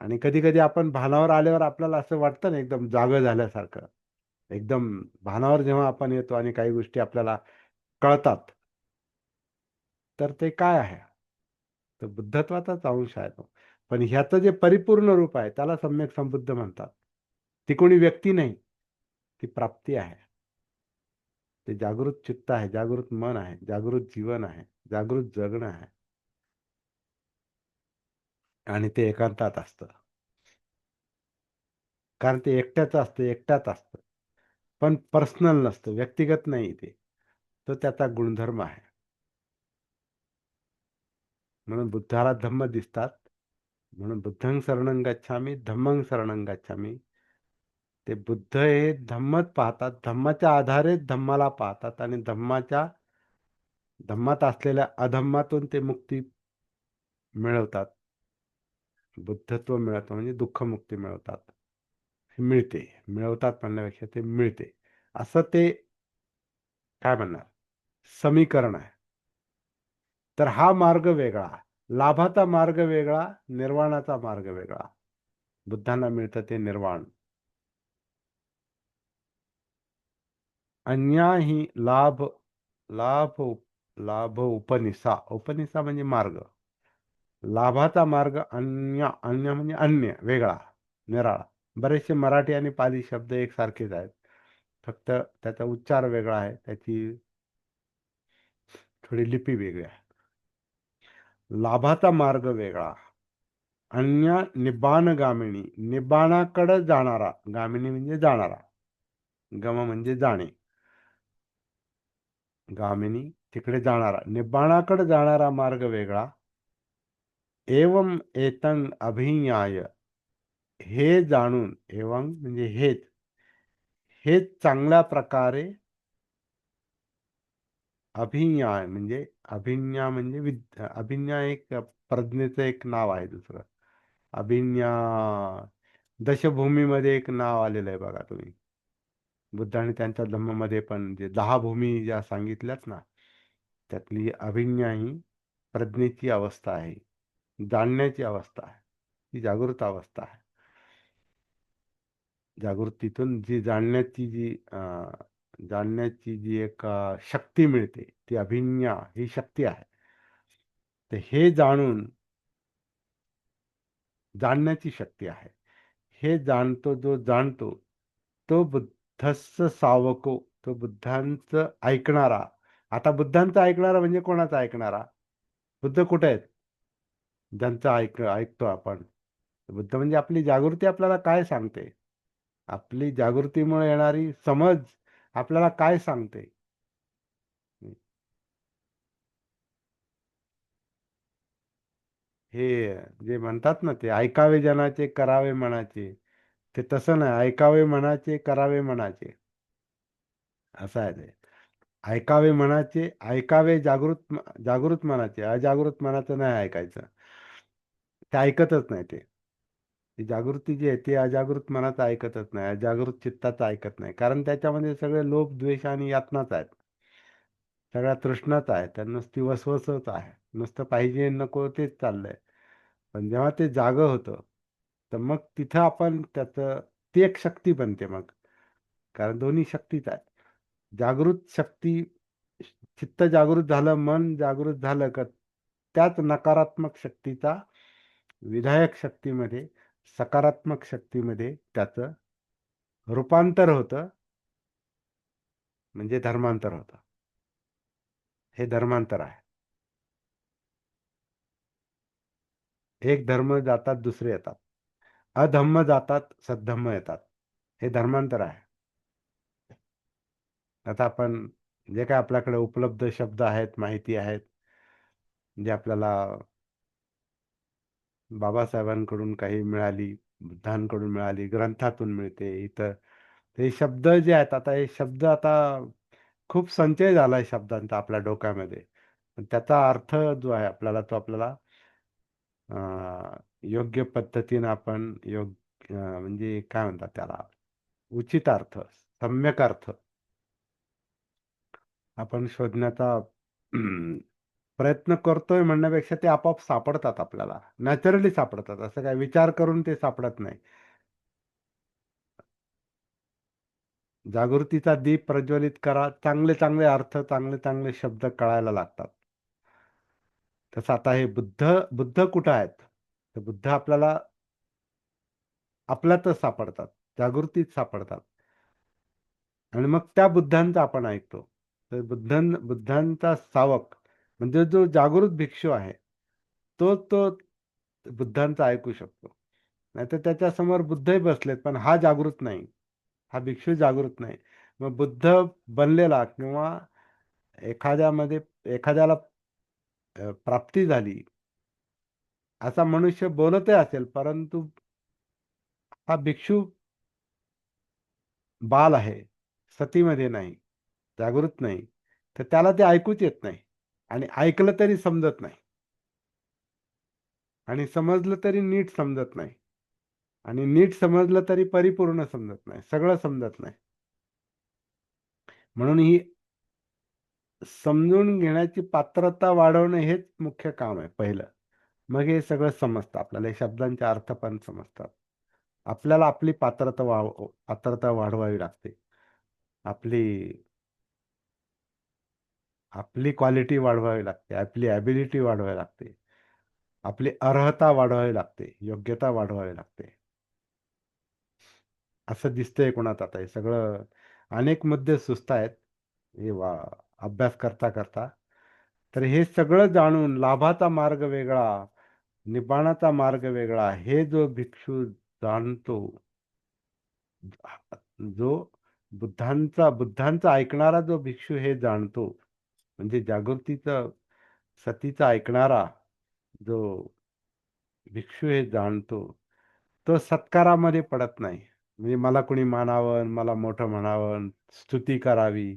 आणि कधी कधी आपण भानावर आल्यावर आपल्याला असं वाटतं ना, एकदम जागं झाल्यासारखं. एकदम भानावर जेव्हा आपण येतो आणि काही गोष्टी आपल्याला कळतात, तर ते काय आहे, तर बुद्धत्वाचाच अंश आहे तो. पण ह्याचं जे परिपूर्ण रूप आहे त्याला सम्यक संबुद्ध म्हणतात. ती कोणी व्यक्ती नाही, ती प्राप्ती आहे. ते जागृत चित्त आहे, जागृत मन आहे, जागृत जीवन आहे, जागृत जगणं आहे. आणि ते एकांतात असतं, कारण ते एकट्याच असतं, एकट्यात असतं. पण पर्सनल नसतं, व्यक्तिगत नाही ते. तो त्याचा गुणधर्म आहे. म्हणून बुद्धाला धम्म दिसतात. म्हणून बुद्धं शरणं गच्छामि, धम्मं शरणं गच्छामि. ते बुद्ध हे धम्मच पाहतात, धम्माच्या आधारेच धम्माला पाहतात, आणि धम्मात असलेल्या अधम्मातून ते मुक्ती मिळवतात. बुद्धत्व मिळवतं म्हणजे दुःखमुक्ती मिळवतात. मिळते, मिळवतात म्हणण्यापेक्षा ते मिळते, असं ते काय म्हणणार, समीकरण आहे. तर हा मार्ग वेगळा, लाभाचा मार्ग वेगळा, निर्वाणाचा मार्ग वेगळा. बुद्धांना मिळतं ते निर्वाण. अन्या ही लाभ, लाभ लाभ उपनिषा, उपनिषा म्हणजे मार्ग. लाभाचा मार्ग अन्य, अन्य म्हणजे अन्य, वेगळा, निराळा. बरेचसे मराठी आणि पाली शब्द एकसारखेच आहेत, फक्त त्याचा उच्चार वेगळा आहे, त्याची थोडी लिपी वेगळी आहे. लाभाचा मार्ग वेगळा. अन्य निब्बाण गामिनी, निब्बाणाकडे जाणारा, गामिनी म्हणजे जाणारा, गम म्हणजे जाणे, गामिनी तिकडे जाणारा, निब्बाणाकडे जाणारा मार्ग वेगळा. एवं एतं अभिज्ञाय, हे जाणून, एवं म्हणजे हेच, हेच चांगल्या प्रकारे, अभिज्ञा म्हणजे, अभिज्ञा म्हणजे अभिज्ञा एक प्रज्ञेचं एक नाव आहे दुसरं. अभिज्ञा दशभूमीमध्ये एक नाव आलेलं आहे बघा तुम्ही. बुद्धाने त्यांच्या धम्मामध्ये पण जे 10 भूमी ज्या सांगितल्यात ना, त्यातली अभिज्ञा ही प्रज्ञेची अवस्था आहे, जाणण्याची अवस्था आहे, ही जागृत अवस्था आहे. जागृतीतून जी जाणण्याची जी एक शक्ती मिळते, ती अभिज्ञा ही शक्ती आहे. तर हे जाणून, जाणण्याची शक्ती आहे. हे जाणतो, जो जाणतो तो बुद्धस्स सावको, तो बुद्धांचं ऐकणारा. आता बुद्धांचं ऐकणारा म्हणजे कोणाचा ऐकणारा? बुद्ध कुठे आहेत? ज्यांचं ऐकतो आपण. बुद्ध म्हणजे आपली जागृती आपल्याला काय सांगते, आपली जागृतीमुळे येणारी समज आपल्याला काय सांगते. हे जे म्हणतात ना, ते ऐकावे जनाचे करावे मनाचे, ते तसं नाही. ऐकावे मनाचे, करावे मनाचे, असं आहे ते. ऐकावे मनाचे, ऐकावे जागृत मनाचे, अजागृत मनाचं नाही ऐकायचं. ते ऐकतच नाही ते. ती जागृती जी आहे ती अजागृत मनाचं ऐकतच नाही, अजागृत चित्ताचं ऐकत नाही. कारण त्याच्यामध्ये सगळे लोभ, द्वेष आणि यातनाच आहेत, सगळ्या तृष्णाच आहे, त्या नुसती वसवसच आहे, नुसतं पाहिजे नको तेच चाललंय. पण जेव्हा ते जागं होतं, तर मग तिथं आपण त्याचं, ती एक शक्ती बनते मग. कारण दोन्ही शक्तीच आहे. जागृत शक्ती, चित्त जागृत झालं, मन जागृत झालं का त्याच नकारात्मक शक्तीचा विधायक शक्तीमध्ये, सकारात्मक शक्तीमध्ये त्याचं रूपांतर होतं, म्हणजे धर्मांतर होतं. हे धर्मांतर आहे. एक धर्म जातात, दुसरे येतात. अधम्म जातात, सद्धम्म येतात. हे धर्मांतर आहे. आता आपण जे काय आपल्याकडे उपलब्ध शब्द आहेत, माहिती आहेत, जे आपल्याला बाबासाहेबांकडून काही मिळाली, बुद्धांकडून मिळाली, ग्रंथातून मिळते इथं. हे शब्द जे आहेत, आता हे शब्द आता खूप संचय झालाय शब्दांचा आपल्या डोक्यामध्ये. पण त्याचा अर्थ जो आहे आपल्याला, तो आपल्याला योग्य पद्धतीनं आपण म्हणजे काय म्हणतात त्याला, उचित अर्थ, सम्यक अर्थ आपण शोधण्याचा प्रयत्न करतोय म्हणण्यापेक्षा ते आपोआप सापडतात आपल्याला, नॅचरली सापडतात. असं काय विचार करून ते सापडत नाही. जागृतीचा दीप प्रज्वलित करा, चांगले चांगले अर्थ, चांगले चांगले शब्द कळायला लागतात. तसं आता हे बुद्ध कुठं आहेत? तर बुद्ध आपल्याला आपल्यातच सापडतात, जागृतीत सापडतात. आणि मग त्या बुद्धांचा आपण ऐकतो. तर बुद्धांचा सावक म्हणजे जो जागृत भिक्षू आहे, तो बुद्धांचा ऐकू शकतो. नाहीतर त्याच्यासमोर बुद्धही बसलेत, पण हा जागृत नाही, हा भिक्षू जागृत नाही. मग बुद्ध बनलेला किंवा एखाद्यामध्ये, एखाद्याला प्राप्ती झाली असा मनुष्य बोलतही असेल, परंतु हा भिक्षू बाल आहे, सतीमध्ये नाही, जागृत नाही, तर त्याला ते ऐकूच येत नाही. आणि ऐकलं तरी समजत नाही, आणि समजलं तरी नीट समजत नाही, आणि नीट समजलं तरी परिपूर्ण समजत नाही, सगळं समजत नाही. म्हणून ही समजून घेण्याची पात्रता वाढवणं हेच मुख्य काम आहे पहिलं. मग हे सगळं समजतं आपल्याला, हे शब्दांचे अर्थ पण समजतात. आपल्याला आपली पात्रता वाढवावी लागते. आपली आपली क्वालिटी वाढवावी लागते, आपली ॲबिलिटी वाढवावी लागते, आपली अर्हता वाढवावी लागते, योग्यता वाढवावी लागते. असं दिसतंय कोणात आता हे सगळं. अनेक मुद्दे सुस्त आहेत हे अभ्यास करता करता. तर हे सगळं जाणून लाभाचा मार्ग वेगळा, निब्बाणाचा मार्ग वेगळा, हे जो भिक्षू जाणतो, जो बुद्धांचा ऐकणारा जो भिक्षू हे जाणतो, म्हणजे जागृतीचा सतीचा ऐकणारा जो भिक्षू हे जाणतो, तो सत्कारामध्ये पडत नाही. म्हणजे मला कुणी मानावं, मला मोठं म्हणावं, स्तुती करावी.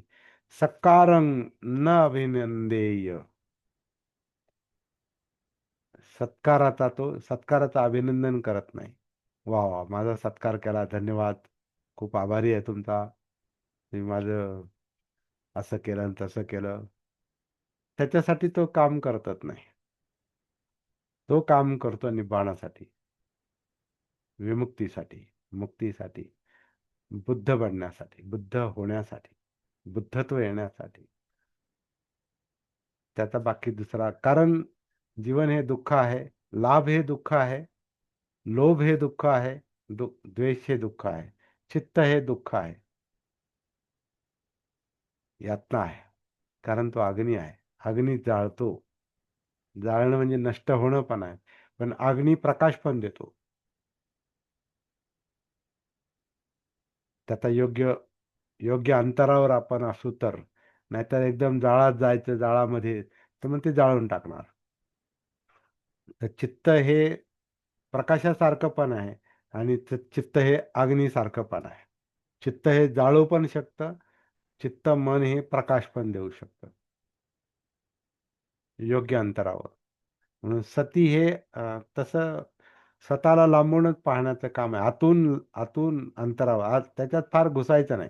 सत्कारं न अभिनंदेय. सत्काराचं अभिनंदन करत नाही. वा वा, माझा सत्कार केला, धन्यवाद, खूप आभारी आहे तुमचा, तुम्ही माझं असं केलं आणि तसं केलं. त्याच्यासाठी तो काम करतच नाही. तो काम करतो निब्बाणासाठी, विमुक्तीसाठी, मुक्तीसाठी, बुद्ध बनण्यासाठी, बुद्ध होण्यासाठी, बुद्धत्व येण्यासाठी. त्याचा बाकी दुसरा कारण, जीवन हे दुःख आहे, लाभ हे दुःख आहे, लोभ हे दुःख आहे, द्वेष हे दुःख आहे, चित्त हे दुःख आहे, यातना आहे. कारण तो अग्नी आहे. अग्नी जाळतो. जाळणं म्हणजे नष्ट होणं पण आहे, पण अग्नी प्रकाश पण देतो. त्याचा योग्य योग्य अंतरावर आपण असू तर. नाहीतर एकदम जाळात जायचं, जाळामध्ये तर मग ते जाळून टाकणार. तर चित्त हे प्रकाशासारखं पण आहे, आणि चित्त हे अग्नीसारखं पण आहे. चित्त हे जाळू पण शकतं, चित्त मन हे प्रकाश पण देऊ शकतं योग्य अंतरावर. म्हणून सती हे तसं स्वतःला लांबूनच पाहण्याचं काम आहे. आतून आतून अंतरावर, आज त्याच्यात फार घुसायचं नाही.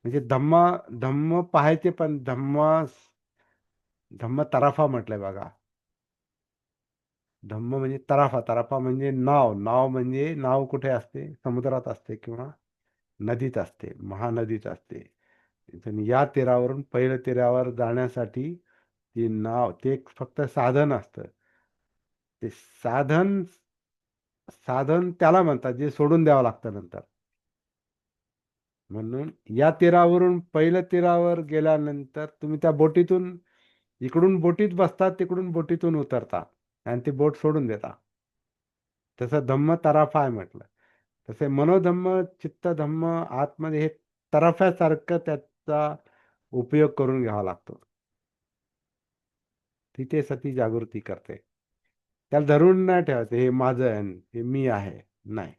म्हणजे धम्म पाहायचे, पण धम्म तराफा म्हटलंय बघा. धम्म म्हणजे तराफा, तराफा म्हणजे नाव म्हणजे नाव कुठे असते? समुद्रात असते किंवा नदीत असते, महानदीत असते. आणि या तीरावरून पहिल्या तीरावर जाण्यासाठी ती नाव, ते एक फक्त साधन असतं. ते साधन साधन त्याला म्हणतात जे सोडून द्यावं लागतं नंतर. म्हणून या तीरावरून पहिल्या तीरावर गेल्यानंतर तुम्ही त्या बोटीतून, इकडून बोटीत बसता, तिकडून बोटीतून उतरता आणि ती बोट सोडून देता. तसं धम्म तराफा आहे म्हटलं. तसे मनोधम्म, चित्तधम्म, आतमध्ये हे तराफ्यासारखं त्याचा उपयोग करून घ्यावा लागतो. तिथे सती जागृती करते. त्याला धरून नाही ठेवायचं हे माझं आहे, हे मी आहे. नाही.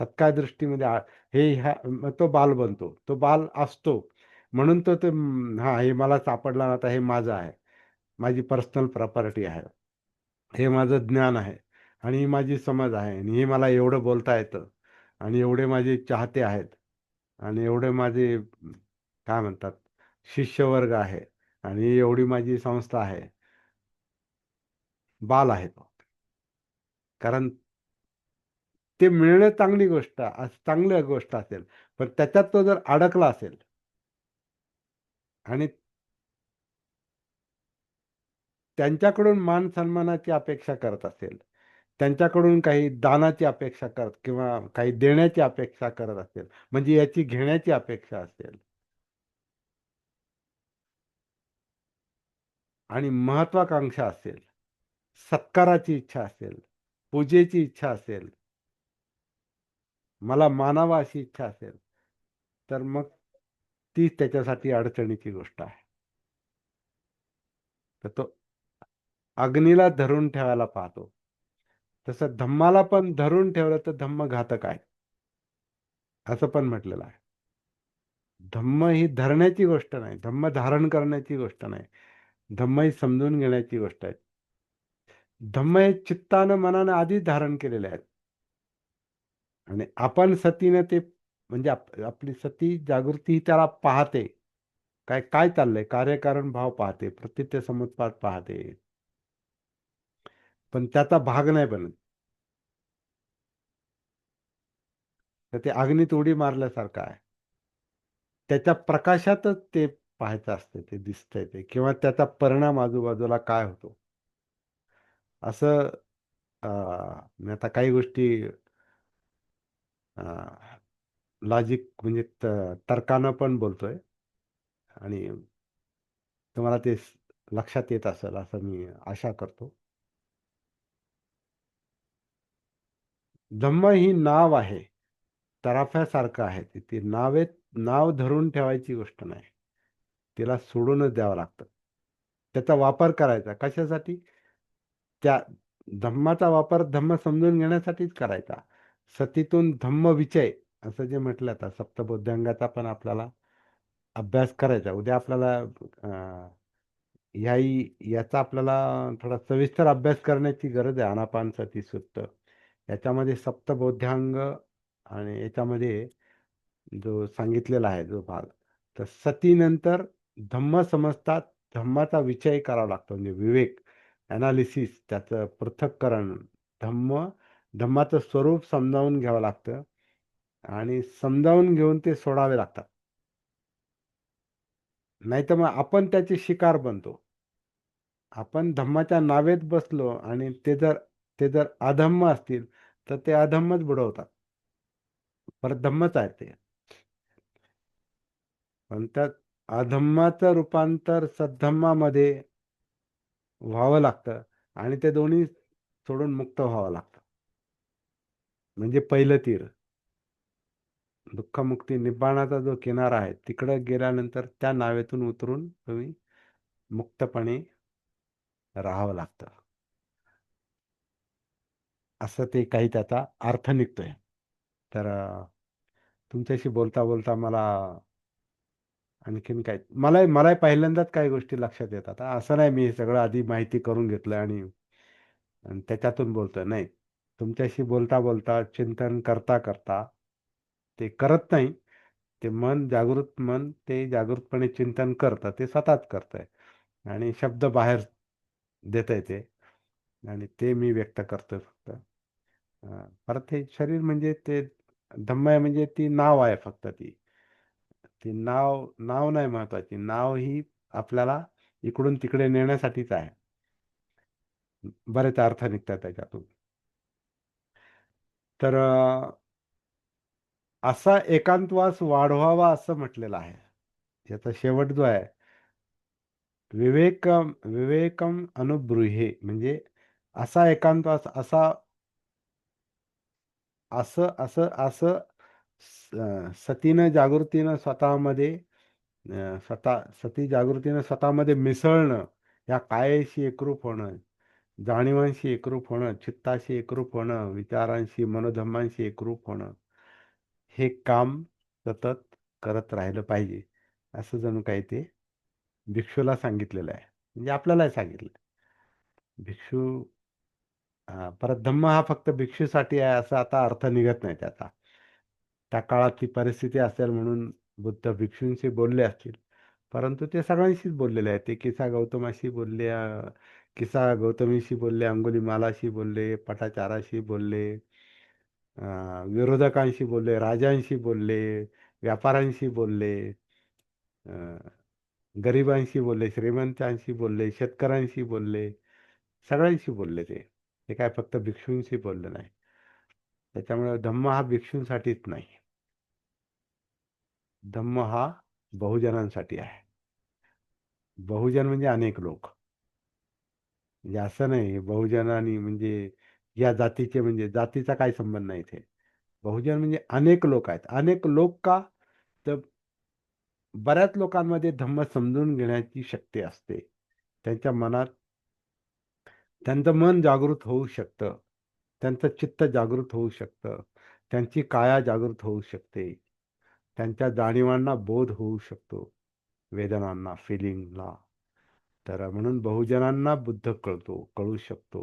सत्कार दृष्टीमध्ये मग तो बाल बनतो. तो बाल असतो म्हणून तो ते हा हे मला सापडला ना, आता हे माझं आहे, माझी पर्सनल प्रॉपर्टी आहे, हे माझं ज्ञान आहे, आणि ही माझी समज आहे, आणि हे मला एवढं बोलता येतं, आणि एवढे माझे चाहते आहेत, आणि एवढे माझे काय म्हणतात शिष्यवर्ग आहे, आणि एवढी माझी संस्था आहे. बाल आहे तो. कारण ते मिळणं चांगली गोष्ट, चांगली गोष्ट असेल, पण त्याच्यात तो जर अडकला असेल आणि त्यांच्याकडून मान सन्मानाची अपेक्षा करत असेल, त्यांच्याकडून काही दानाची अपेक्षा करत किंवा काही देण्याची अपेक्षा करत असेल, म्हणजे याची घेण्याची अपेक्षा असेल, आणि महत्वाकांक्षा असेल, सत्काराची इच्छा असेल, पूजेची इच्छा असेल, मला मानावा अशी इच्छा असेल, तर मग ती त्याच्यासाठी अडचणीची गोष्ट आहे. तर तो अग्नीला धरून ठेवायला पाहतो. तसं धम्माला पण धरून ठेवलं तर धम्म घातक आहे, असं पण म्हटलेलं आहे. धम्म ही धरण्याची गोष्ट नाही, धम्म धारण करण्याची गोष्ट नाही. धम्म ही समजून घेण्याची गोष्ट आहे. धम्म हे चित्तानं मनानं आधीच धारण केलेले आहेत, आणि आपण सतीनं ते म्हणजे आपली सती जागृती त्याला पाहते. काय काय चाललंय, कार्यकारण भाव पाहते, प्रतीत्य समुत्पाद पाहते, पण त्याचा भाग नाही बनत. तर ते अग्नीत उडी मारल्यासारखं आहे. त्याच्या प्रकाशातच ते पाहायचं असतं, ते दिसतंय ते, किंवा त्याचा परिणाम आजूबाजूला काय होतो असं. मी आता काही गोष्टी लॉजिक म्हणजे तर्कानं पण बोलतोय, आणि तुम्हाला ते लक्षात येत असेल असं मी आशा करतो. धम्म ही नाव आहे, तराफ्यासारखं आहे ते. ती नाव धरून ठेवायची गोष्ट नाही, तिला सोडूनच द्यावं लागतं. त्याचा वापर करायचा कशासाठी? त्या धम्माचा वापर धम्म समजून घेण्यासाठीच करायचा. सतीतून धम्म विचय असं जे म्हटलं, आता सप्तबोध्यांगाचा पण आपल्याला अभ्यास करायचा. उद्या आपल्याला याचा आपल्याला थोडा सविस्तर अभ्यास करण्याची गरज आहे. आनापान सती सुत्त याच्यामध्ये सप्तबोध्यांग, आणि याच्यामध्ये जो सांगितलेला आहे जो भाग, तर सतीनंतर धम्म समजतात, धम्माचा विचार करावा लागतो, म्हणजे विवेक, ॲनालिसिस, त्याचं पृथक्करण. धम्माचं स्वरूप समजावून घ्यावं लागतं, आणि समजावून घेऊन ते सोडावे लागतात. नाहीतर मग आपण त्याचे शिकार बनतो. आपण धम्माच्या नावेत बसलो, आणि ते जर अधम्म असतील तर ते अधम्मच बुडवतात. परत धम्मच आहे ते. पण त्यात अधम्माचं रूपांतर सद्धम्मामध्ये व्हावं लागतं, आणि ते दोन्ही सोडून मुक्त व्हावं लागतं. म्हणजे पहिलं तीर, दुःखमुक्ती निब्बाणाचा जो किनारा आहे, तिकडे गेल्यानंतर त्या नावेतून उतरून तुम्ही मुक्तपणे राहावं लागतं. असं ते काही त्याचा अर्थ निघतोय. तर तुमच्याशी बोलता बोलता मला आणखीन काय, मलाही पहिल्यांदाच काही गोष्टी लक्षात येतात. असं नाही मी हे सगळं आधी माहिती करून घेतलं आणि आणि त्याच्यातून बोलतोय, नाही. तुमच्याशी बोलता बोलता, चिंतन करता करता, ते करत नाही, ते मन ते जागृतपणे चिंतन करतं, ते स्वतःच करतंय, आणि शब्द बाहेर देत आहे ते, आणि ते मी व्यक्त करतोय फक्त. परत हे शरीर म्हणजे ते धम्म आहे, म्हणजे ती नाव आहे फक्त. ती नाव नाव नाही महत्वाची. नाव ही आपल्याला इकडून तिकडे नेण्यासाठीच आहे. बरेच अर्थ निघतात त्याच्यातून. तर असा एकांतवास वाढवावा असं म्हटलेलं आहे. याचा शेवट जो आहे, विवेकम अनुब्रूहे, म्हणजे असा एकांतवास, असं असं असं सतीनं जागृतीनं स्वतःमध्ये, सती जागृतीनं स्वतःमध्ये मिसळणं, या कायेशी एकरूप होणं, जाणीवांशी एकरूप होणं, चित्ताशी एकरूप होणं, विचारांशी, मनोधम्मांशी एकरूप होणं, हे काम सतत करत राहिलं पाहिजे. असं जणू काही ते भिक्षूला सांगितलेलं आहे, म्हणजे आपल्यालाही सांगितलं. भिक्षू, परत धम्म हा फक्त भिक्षूसाठी आहे असं आता अर्थ निघत नाही त्याचा. त्या काळात ती परिस्थिती असेल म्हणून बुद्ध भिक्षूंशी बोलले असतील, परंतु ते सगळ्यांशीच बोललेले आहेत. ते किसा गौतमाशी बोलले, किसा गौतमीशी बोलले, अंगुलीमालाशी बोलले, पटाचाराशी बोलले, विरोधकांशी बोलले, राजांशी बोलले, व्यापाऱ्यांशी बोलले, गरिबांशी बोलले, श्रीमंतांशी बोलले, शेतकऱ्यांशी बोलले, सगळ्यांशी बोलले ते. ते काय फक्त भिक्षूंशी बोलले नाही. त्याच्यामुळे धम्म हा भिक्षूंसाठीच नाही, धम्म हा बहुजनांसाठी आहे. बहुजन म्हणजे अनेक लोक. म्हणजे असं नाही बहुजन आणि म्हणजे या जातीचे, म्हणजे जातीचा काही संबंध नाही इथे. बहुजन म्हणजे अनेक लोक आहेत. अनेक लोक का? तर बऱ्याच लोकांमध्ये धम्म समजून घेण्याची शक्ती असते. त्यांच्या मनात त्यांचं मन जागृत होऊ शकतं, त्यांचं चित्त जागृत होऊ शकतं, त्यांची काया जागृत होऊ शकते, त्यांच्या जाणीवांना बोध होऊ शकतो, वेदनांना, फिलिंगला. तर म्हणून बहुजनांना बुद्ध कळू शकतो,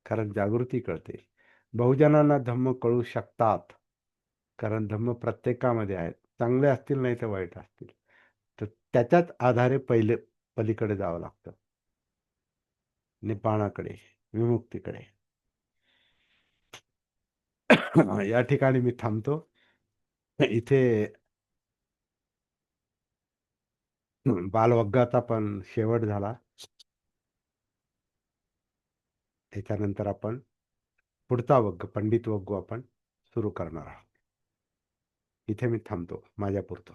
कारण जागृती कळते. बहुजनांना धम्म कळू शकतात, कारण धम्म प्रत्येकामध्ये आहेत. चांगले असतील नाही तर वाईट असतील. तर त्याच्याच आधारे पहिले पलीकडे जावं लागतं. निपाणाकडे, विमुक्तीकडे. या ठिकाणी मी थांबतो. इथे बालवग्गाचा पण शेवट झाला. त्याच्यानंतर आपण पुढचा वग्ग, पंडित वग्गू आपण सुरू करणार आहोत. इथे मी थांबतो माझ्यापुरतं.